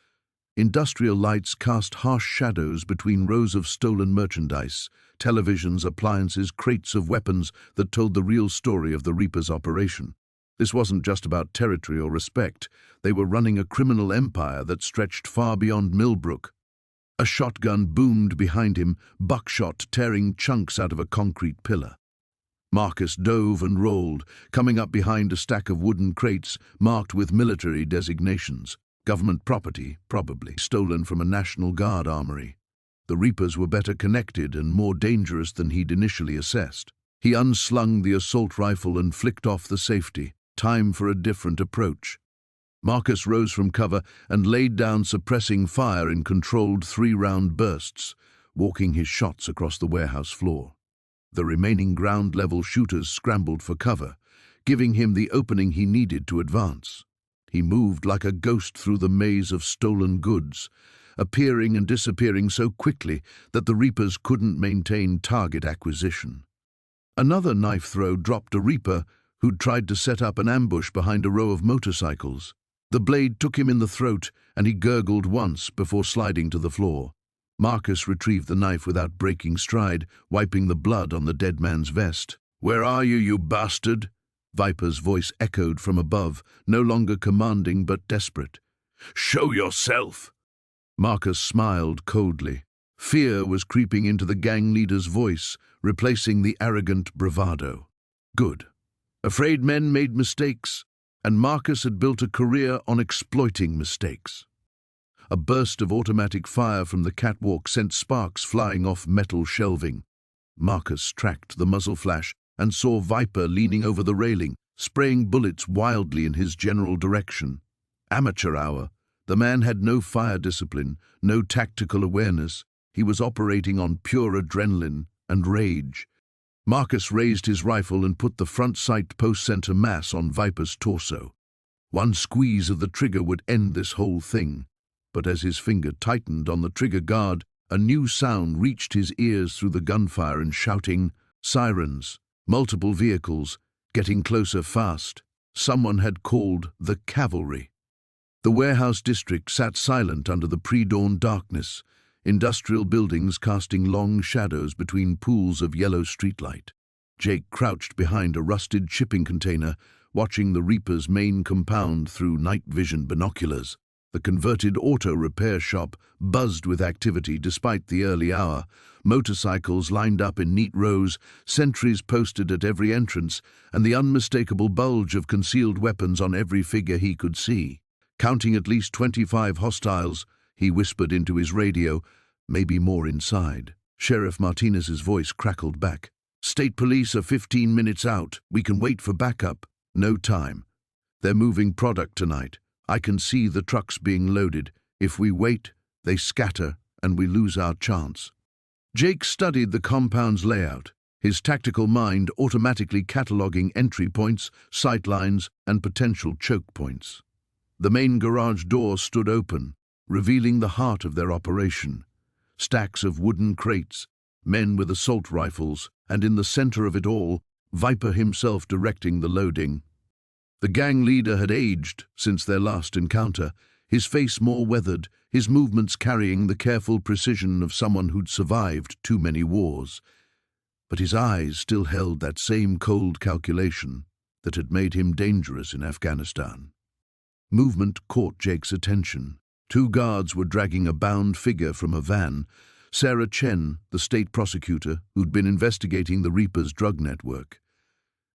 Industrial lights cast harsh shadows between rows of stolen merchandise, televisions, appliances, crates of weapons that told the real story of the Reaper's operation. This wasn't just about territory or respect. They were running a criminal empire that stretched far beyond Millbrook. A shotgun boomed behind him, buckshot tearing chunks out of a concrete pillar. Marcus dove and rolled, coming up behind a stack of wooden crates marked with military designations. Government property, probably stolen from a National Guard armory. The Reapers were better connected and more dangerous than he'd initially assessed. He unslung the assault rifle and flicked off the safety. Time for a different approach. Marcus rose from cover and laid down suppressing fire in controlled 3-round bursts, walking his shots across the warehouse floor. The remaining ground-level shooters scrambled for cover, giving him the opening he needed to advance. He moved like a ghost through the maze of stolen goods, appearing and disappearing so quickly that the Reapers couldn't maintain target acquisition. Another knife throw dropped a Reaper who'd tried to set up an ambush behind a row of motorcycles. The blade took him in the throat, and he gurgled once before sliding to the floor. Marcus retrieved the knife without breaking stride, wiping the blood on the dead man's vest. "Where are you, you bastard?" Viper's voice echoed from above, no longer commanding but desperate. "Show yourself!" Marcus smiled coldly. Fear was creeping into the gang leader's voice, replacing the arrogant bravado. Good. Afraid men made mistakes, and Marcus had built a career on exploiting mistakes. A burst of automatic fire from the catwalk sent sparks flying off metal shelving. Marcus tracked the muzzle flash and saw Viper leaning over the railing, spraying bullets wildly in his general direction. Amateur hour. The man had no fire discipline, no tactical awareness. He was operating on pure adrenaline and rage. Marcus raised his rifle and put the front sight post center mass on Viper's torso. One squeeze of the trigger would end this whole thing. But as his finger tightened on the trigger guard, a new sound reached his ears through the gunfire and shouting, sirens, multiple vehicles, getting closer fast. Someone had called the cavalry. The warehouse district sat silent under the pre-dawn darkness, industrial buildings casting long shadows between pools of yellow streetlight. Jake crouched behind a rusted shipping container, watching the Reaper's main compound through night vision binoculars. The converted auto repair shop buzzed with activity despite the early hour. Motorcycles lined up in neat rows, sentries posted at every entrance, and the unmistakable bulge of concealed weapons on every figure he could see. Counting at least 25 hostiles, he whispered into his radio, maybe more inside. Sheriff Martinez's voice crackled back. State police are 15 minutes out. We can wait for backup. No time. They're moving product tonight. I can see the trucks being loaded. If we wait, they scatter and we lose our chance. Jake studied the compound's layout, his tactical mind automatically cataloging entry points, sight lines, and potential choke points. The main garage door stood open, revealing the heart of their operation. Stacks of wooden crates, men with assault rifles, and in the center of it all, Viper himself directing the loading. The gang leader had aged since their last encounter, his face more weathered, his movements carrying the careful precision of someone who'd survived too many wars. But his eyes still held that same cold calculation that had made him dangerous in Afghanistan. Movement caught Jake's attention. Two guards were dragging a bound figure from a van. Sarah Chen, the state prosecutor, who'd been investigating the Reaper's drug network.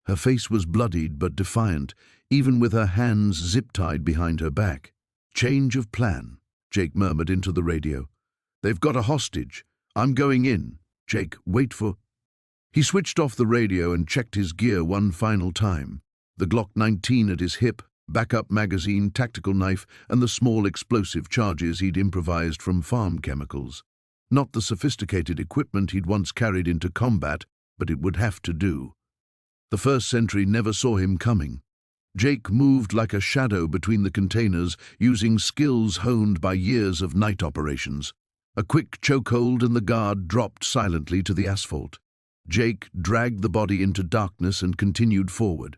Her face was bloodied but defiant, even with her hands zip-tied behind her back. Change of plan, Jake murmured into the radio. They've got a hostage. I'm going in. Jake, wait for... He switched off the radio and checked his gear one final time. The Glock 19 at his hip, backup magazine, tactical knife, and the small explosive charges he'd improvised from farm chemicals. Not the sophisticated equipment he'd once carried into combat, but it would have to do. The first sentry never saw him coming. Jake moved like a shadow between the containers, using skills honed by years of night operations. A quick chokehold and the guard dropped silently to the asphalt. Jake dragged the body into darkness and continued forward.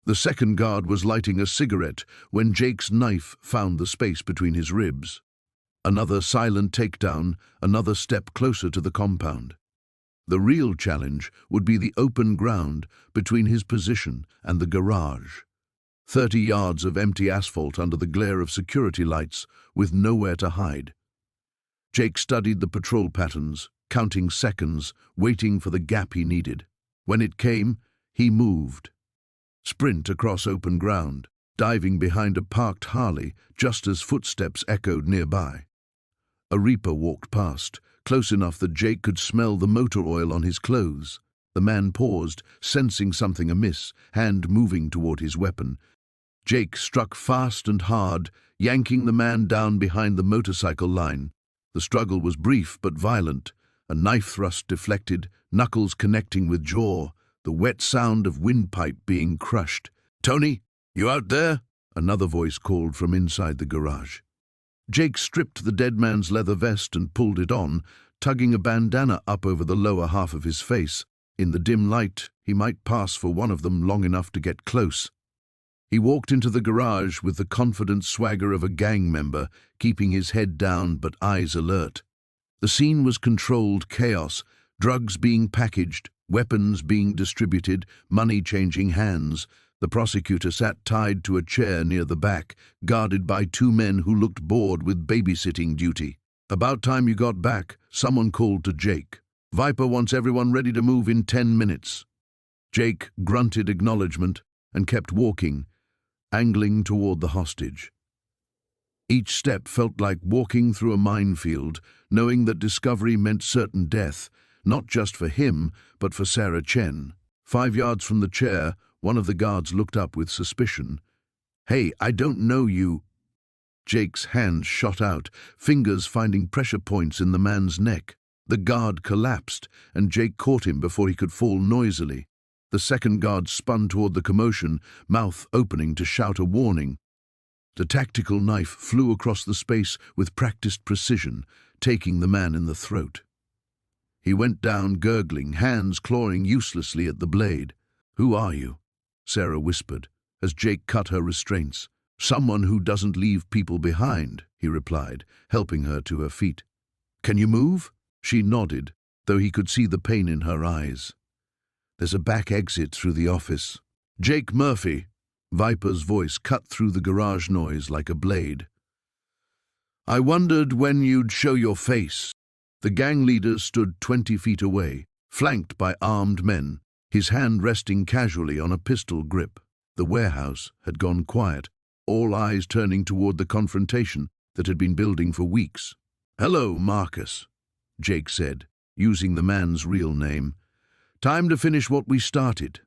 The second guard was lighting a cigarette when Jake's knife found the space between his ribs. Another silent takedown, another step closer to the compound. The real challenge would be the open ground between his position and the garage. 30 yards of empty asphalt under the glare of security lights, with nowhere to hide. Jake studied the patrol patterns, counting seconds, waiting for the gap he needed. When it came, he moved. Sprint across open ground, diving behind a parked Harley just as footsteps echoed nearby. A Reaper walked past, close enough that Jake could smell the motor oil on his clothes. The man paused, sensing something amiss, hand moving toward his weapon. Jake struck fast and hard, yanking the man down behind the motorcycle line. The struggle was brief but violent. A knife thrust deflected, knuckles connecting with jaw, the wet sound of windpipe being crushed. "Tony, you out there?" Another voice called from inside the garage. Jake stripped the dead man's leather vest and pulled it on, tugging a bandana up over the lower half of his face. In the dim light, he might pass for one of them long enough to get close. He walked into the garage with the confident swagger of a gang member, keeping his head down but eyes alert. The scene was controlled chaos, drugs being packaged, weapons being distributed, money changing hands. The prosecutor sat tied to a chair near the back, guarded by two men who looked bored with babysitting duty. About time you got back, someone called to Jake. Viper wants everyone ready to move in 10 minutes. Jake grunted acknowledgement and kept walking, angling toward the hostage. Each step felt like walking through a minefield, knowing that discovery meant certain death, not just for him, but for Sarah Chen. 5 yards from the chair, one of the guards looked up with suspicion. "Hey, I don't know you." Jake's hand shot out, fingers finding pressure points in the man's neck. The guard collapsed, and Jake caught him before he could fall noisily. The second guard spun toward the commotion, mouth opening to shout a warning. The tactical knife flew across the space with practiced precision, taking the man in the throat. He went down gurgling, hands clawing uselessly at the blade. "Who are you?" Sarah whispered, as Jake cut her restraints. "Someone who doesn't leave people behind," he replied, helping her to her feet. "Can you move?" She nodded, though he could see the pain in her eyes. "There's a back exit through the office." "Jake Murphy." Viper's voice cut through the garage noise like a blade. "I wondered when you'd show your face." The gang leader stood 20 feet away, flanked by armed men, his hand resting casually on a pistol grip. The warehouse had gone quiet, all eyes turning toward the confrontation that had been building for weeks. "Hello, Marcus," Jake said, using the man's real name. "Time to finish what we started."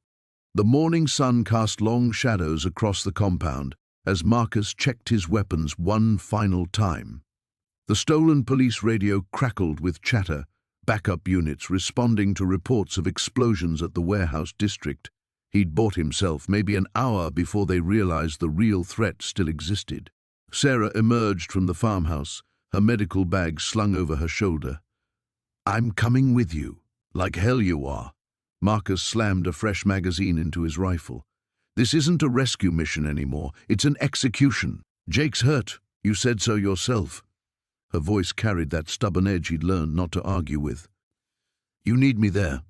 The morning sun cast long shadows across the compound as Marcus checked his weapons one final time. The stolen police radio crackled with chatter, backup units responding to reports of explosions at the warehouse district. He'd bought himself maybe an hour before they realized the real threat still existed. Sarah emerged from the farmhouse, her medical bag slung over her shoulder. "I'm coming with you." "Like hell you are." Marcus slammed a fresh magazine into his rifle. "This isn't a rescue mission anymore, it's an execution. Jake's hurt, you said so yourself." Her voice carried that stubborn edge he'd learned not to argue with. "You need me there."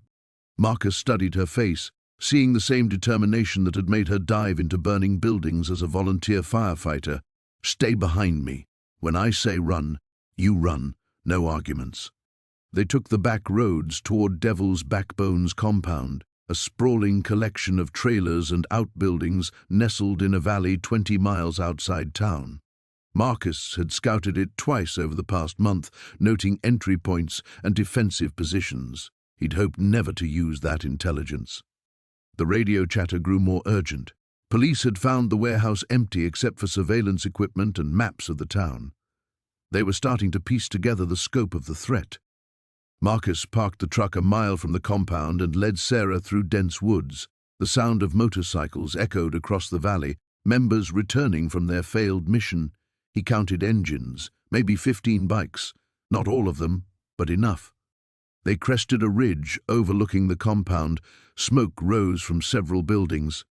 Marcus studied her face, seeing the same determination that had made her dive into burning buildings as a volunteer firefighter. "Stay behind me. When I say run, you run. No arguments." They took the back roads toward Devil's Backbone's compound, a sprawling collection of trailers and outbuildings nestled in a valley 20 miles outside town. Marcus had scouted it twice over the past month, noting entry points and defensive positions. He'd hoped never to use that intelligence. The radio chatter grew more urgent. Police had found the warehouse empty except for surveillance equipment and maps of the town. They were starting to piece together the scope of the threat. Marcus parked the truck a mile from the compound and led Sarah through dense woods. The sound of motorcycles echoed across the valley, members returning from their failed mission. He counted engines, maybe 15 bikes, not all of them, but enough. They crested a ridge overlooking the compound. Smoke rose from several buildings.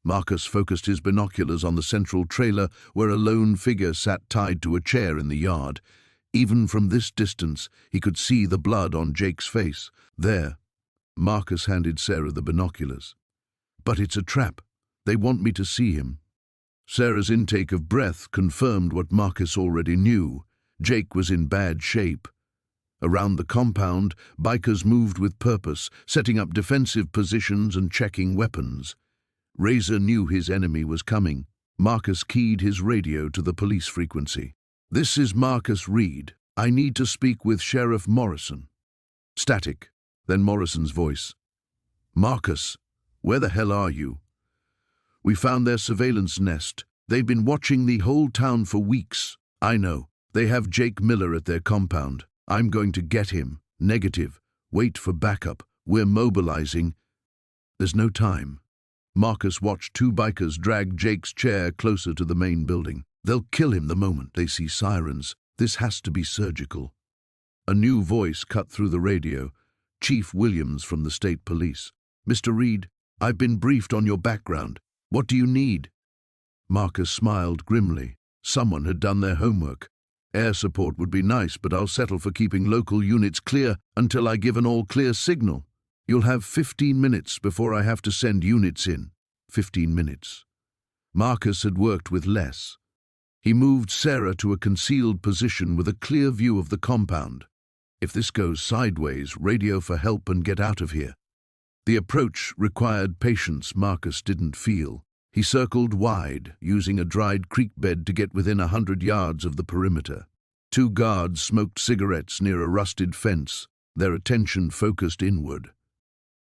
Marcus focused his binoculars on the central trailer where a lone figure sat tied to a chair in the yard. Even from this distance, he could see the blood on Jake's face. "There." Marcus handed Sarah the binoculars. "But it's a trap. They want me to see him." Sarah's intake of breath confirmed what Marcus already knew. Jake was in bad shape. Around the compound, bikers moved with purpose, setting up defensive positions and checking weapons. Razor knew his enemy was coming. Marcus keyed his radio to the police frequency. "This is Marcus Reed. I need to speak with Sheriff Morrison." Static, then Morrison's voice. "Marcus, where the hell are you?" "We found their surveillance nest. They've been watching the whole town for weeks." "I know. They have Jake Miller at their compound. I'm going to get him." "Negative. Wait for backup. We're mobilizing." "There's no time." Marcus watched 2 bikers drag Jake's chair closer to the main building. "They'll kill him the moment they see sirens. This has to be surgical." A new voice cut through the radio, Chief Williams from the state police. "Mr. Reed, I've been briefed on your background. What do you need?" Marcus smiled grimly. Someone had done their homework. "Air support would be nice, but I'll settle for keeping local units clear until I give an all-clear signal. You'll have 15 minutes before I have to send units in." 15 minutes. Marcus had worked with less. He moved Sarah to a concealed position with a clear view of the compound. "If this goes sideways, radio for help and get out of here." The approach required patience Marcus didn't feel. He circled wide, using a dried creek bed to get within 100 yards of the perimeter. 2 guards smoked cigarettes near a rusted fence, their attention focused inward.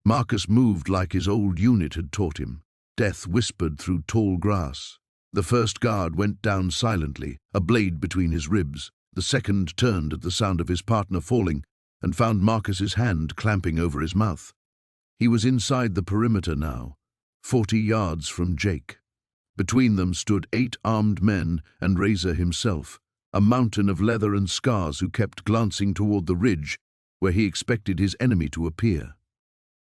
Marcus moved like his old unit had taught him. Death whispered through tall grass. The first guard went down silently, a blade between his ribs. The second turned at the sound of his partner falling and found Marcus's hand clamping over his mouth. He was inside the perimeter now, 40 yards from Jake. Between them stood 8 armed men and Razor himself, a mountain of leather and scars who kept glancing toward the ridge where he expected his enemy to appear.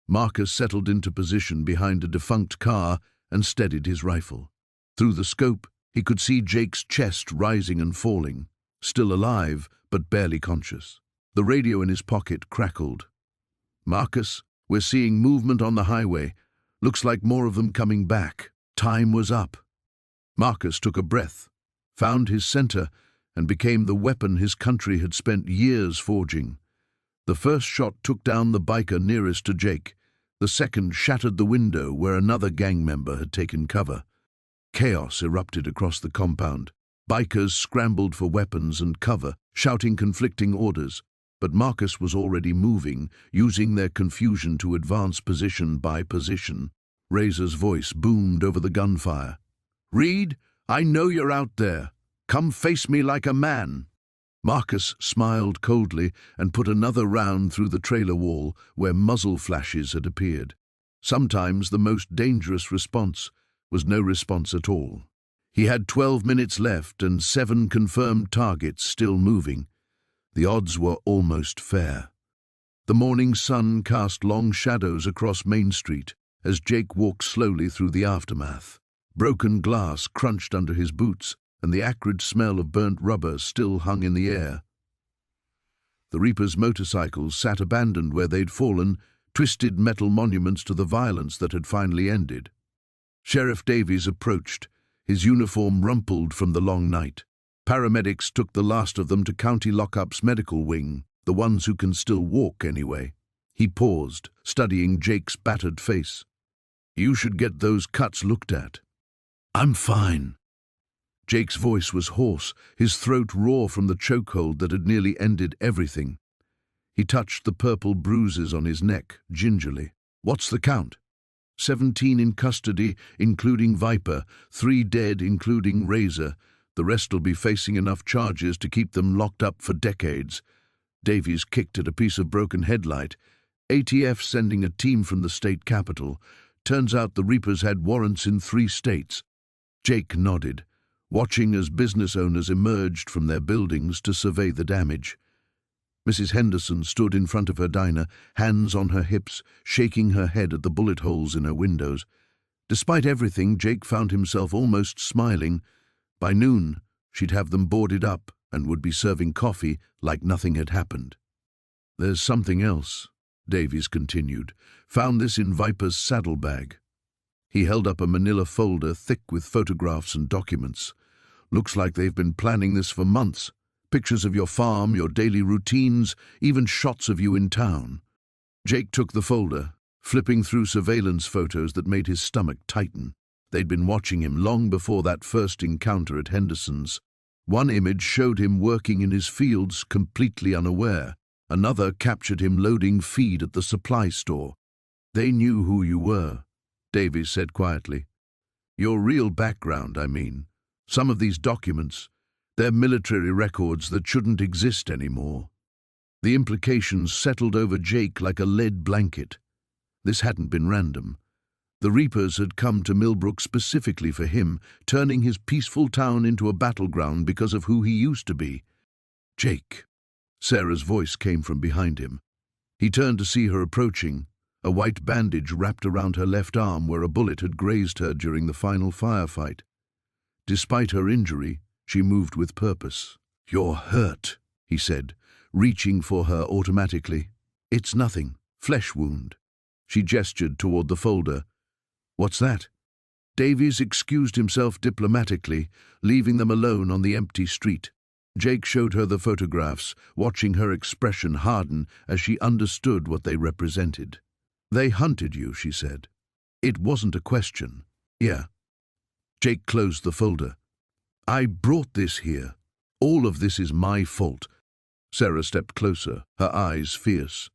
Marcus settled into position behind a defunct car and steadied his rifle. Through the scope, he could see Jake's chest rising and falling, still alive but barely conscious. The radio in his pocket crackled. "Marcus, we're seeing movement on the highway. Looks like more of them coming back. Time was up." Marcus took a breath, found his center, and became the weapon his country had spent years forging. The first shot took down the biker nearest to Jake. The second shattered the window where another gang member had taken cover. Chaos erupted across the compound. Bikers scrambled for weapons and cover, shouting conflicting orders. But Marcus was already moving, using their confusion to advance position by position. Razor's voice boomed over the gunfire. "Reed, I know you're out there. Come face me like a man." Marcus smiled coldly and put another round through the trailer wall where muzzle flashes had appeared. Sometimes the most dangerous response was no response at all. He had 12 minutes left and 7 confirmed targets still moving. The odds were almost fair. The morning sun cast long shadows across Main Street as Jake walked slowly through the aftermath. Broken glass crunched under his boots, and the acrid smell of burnt rubber still hung in the air. The Reapers' motorcycles sat abandoned where they'd fallen, twisted metal monuments to the violence that had finally ended. Sheriff Davies approached, his uniform rumpled from the long night. Paramedics took the last of them to County Lockup's medical wing, the ones who can still walk anyway. He paused, studying Jake's battered face. "You should get those cuts looked at." "I'm fine." Jake's voice was hoarse, his throat raw from the chokehold that had nearly ended everything. He touched the purple bruises on his neck, gingerly. "What's the count?" 17 in custody, including Viper, 3 dead, including Razor. The rest will be facing enough charges to keep them locked up for decades. Davies kicked at a piece of broken headlight. ATF sending a team from the state capital. Turns out the Reapers had warrants in 3 states. Jake nodded, watching as business owners emerged from their buildings to survey the damage. Mrs. Henderson stood in front of her diner, hands on her hips, shaking her head at the bullet holes in her windows. Despite everything, Jake found himself almost smiling. By noon, she'd have them boarded up and would be serving coffee like nothing had happened. "There's something else," Davies continued. "Found this in Viper's saddlebag." He held up a manila folder thick with photographs and documents. "Looks like they've been planning this for months. Pictures of your farm, your daily routines, even shots of you in town." Jake took the folder, flipping through surveillance photos that made his stomach tighten. They'd been watching him long before that first encounter at Henderson's. One image showed him working in his fields completely unaware. Another captured him loading feed at the supply store. "They knew who you were," Davies said quietly. "Your real background, I mean. Some of these documents, they're military records that shouldn't exist anymore." The implications settled over Jake like a lead blanket. This hadn't been random. The Reapers had come to Millbrook specifically for him, turning his peaceful town into a battleground because of who he used to be. "Jake." Sarah's voice came from behind him. He turned to see her approaching, a white bandage wrapped around her left arm where a bullet had grazed her during the final firefight. Despite her injury, she moved with purpose. "You're hurt," he said, reaching for her automatically. "It's nothing. Flesh wound." She gestured toward the folder. "What's that?" Davies excused himself diplomatically, leaving them alone on the empty street. Jake showed her the photographs, watching her expression harden as she understood what they represented. "They hunted you," she said. "It wasn't a question." "Yeah." Jake closed the folder. "I brought this here. All of this is my fault. Sarah stepped closer, her eyes fierce.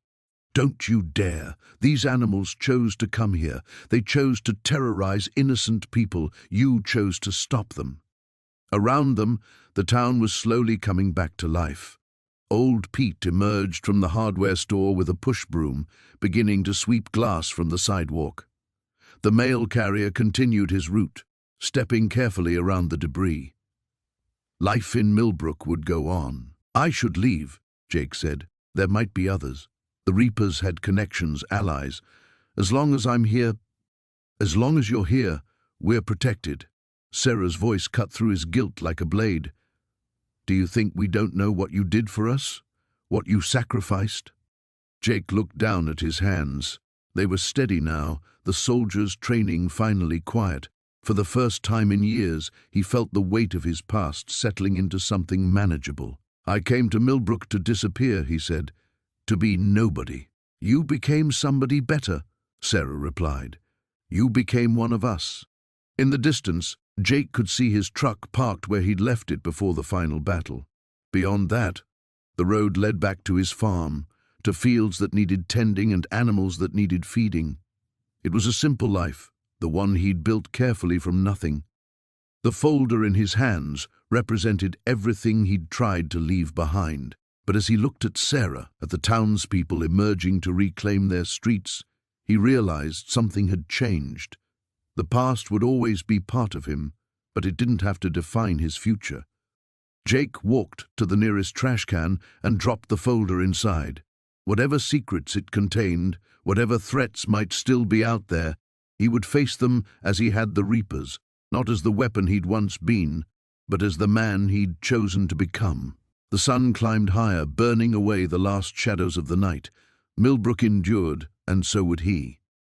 "Don't you dare! These animals chose to come here. They chose to terrorize innocent people. You chose to stop them." Around them, the town was slowly coming back to life. Old Pete emerged from the hardware store with a push broom, beginning to sweep glass from the sidewalk. The mail carrier continued his route, stepping carefully around the debris. Life in Millbrook would go on. "I should leave," Jake said. "There might be others. The Reapers had connections, allies. As long as I'm here, as long as you're here, we're protected." Sarah's voice cut through his guilt like a blade. "Do you think we don't know what you did for us? What you sacrificed?" Jake looked down at his hands. They were steady now, the soldier's training finally quiet. For the first time in years, he felt the weight of his past settling into something manageable. "I came to Millbrook to disappear," he said, "to be nobody." "You became somebody better," Sarah replied. "You became one of us." In the distance, Jake could see his truck parked where he'd left it before the final battle. Beyond that, the road led back to his farm, to fields that needed tending and animals that needed feeding. It was a simple life, the one he'd built carefully from nothing. The folder in his hands represented everything he'd tried to leave behind. But as he looked at Sarah, at the townspeople emerging to reclaim their streets, he realized something had changed. The past would always be part of him, but it didn't have to define his future. Jake walked to the nearest trash can and dropped the folder inside. Whatever secrets it contained, whatever threats might still be out there, he would face them as he had the Reapers, not as the weapon he'd once been, but as the man he'd chosen to become. The sun climbed higher, burning away the last shadows of the night. Millbrook endured, and so would he.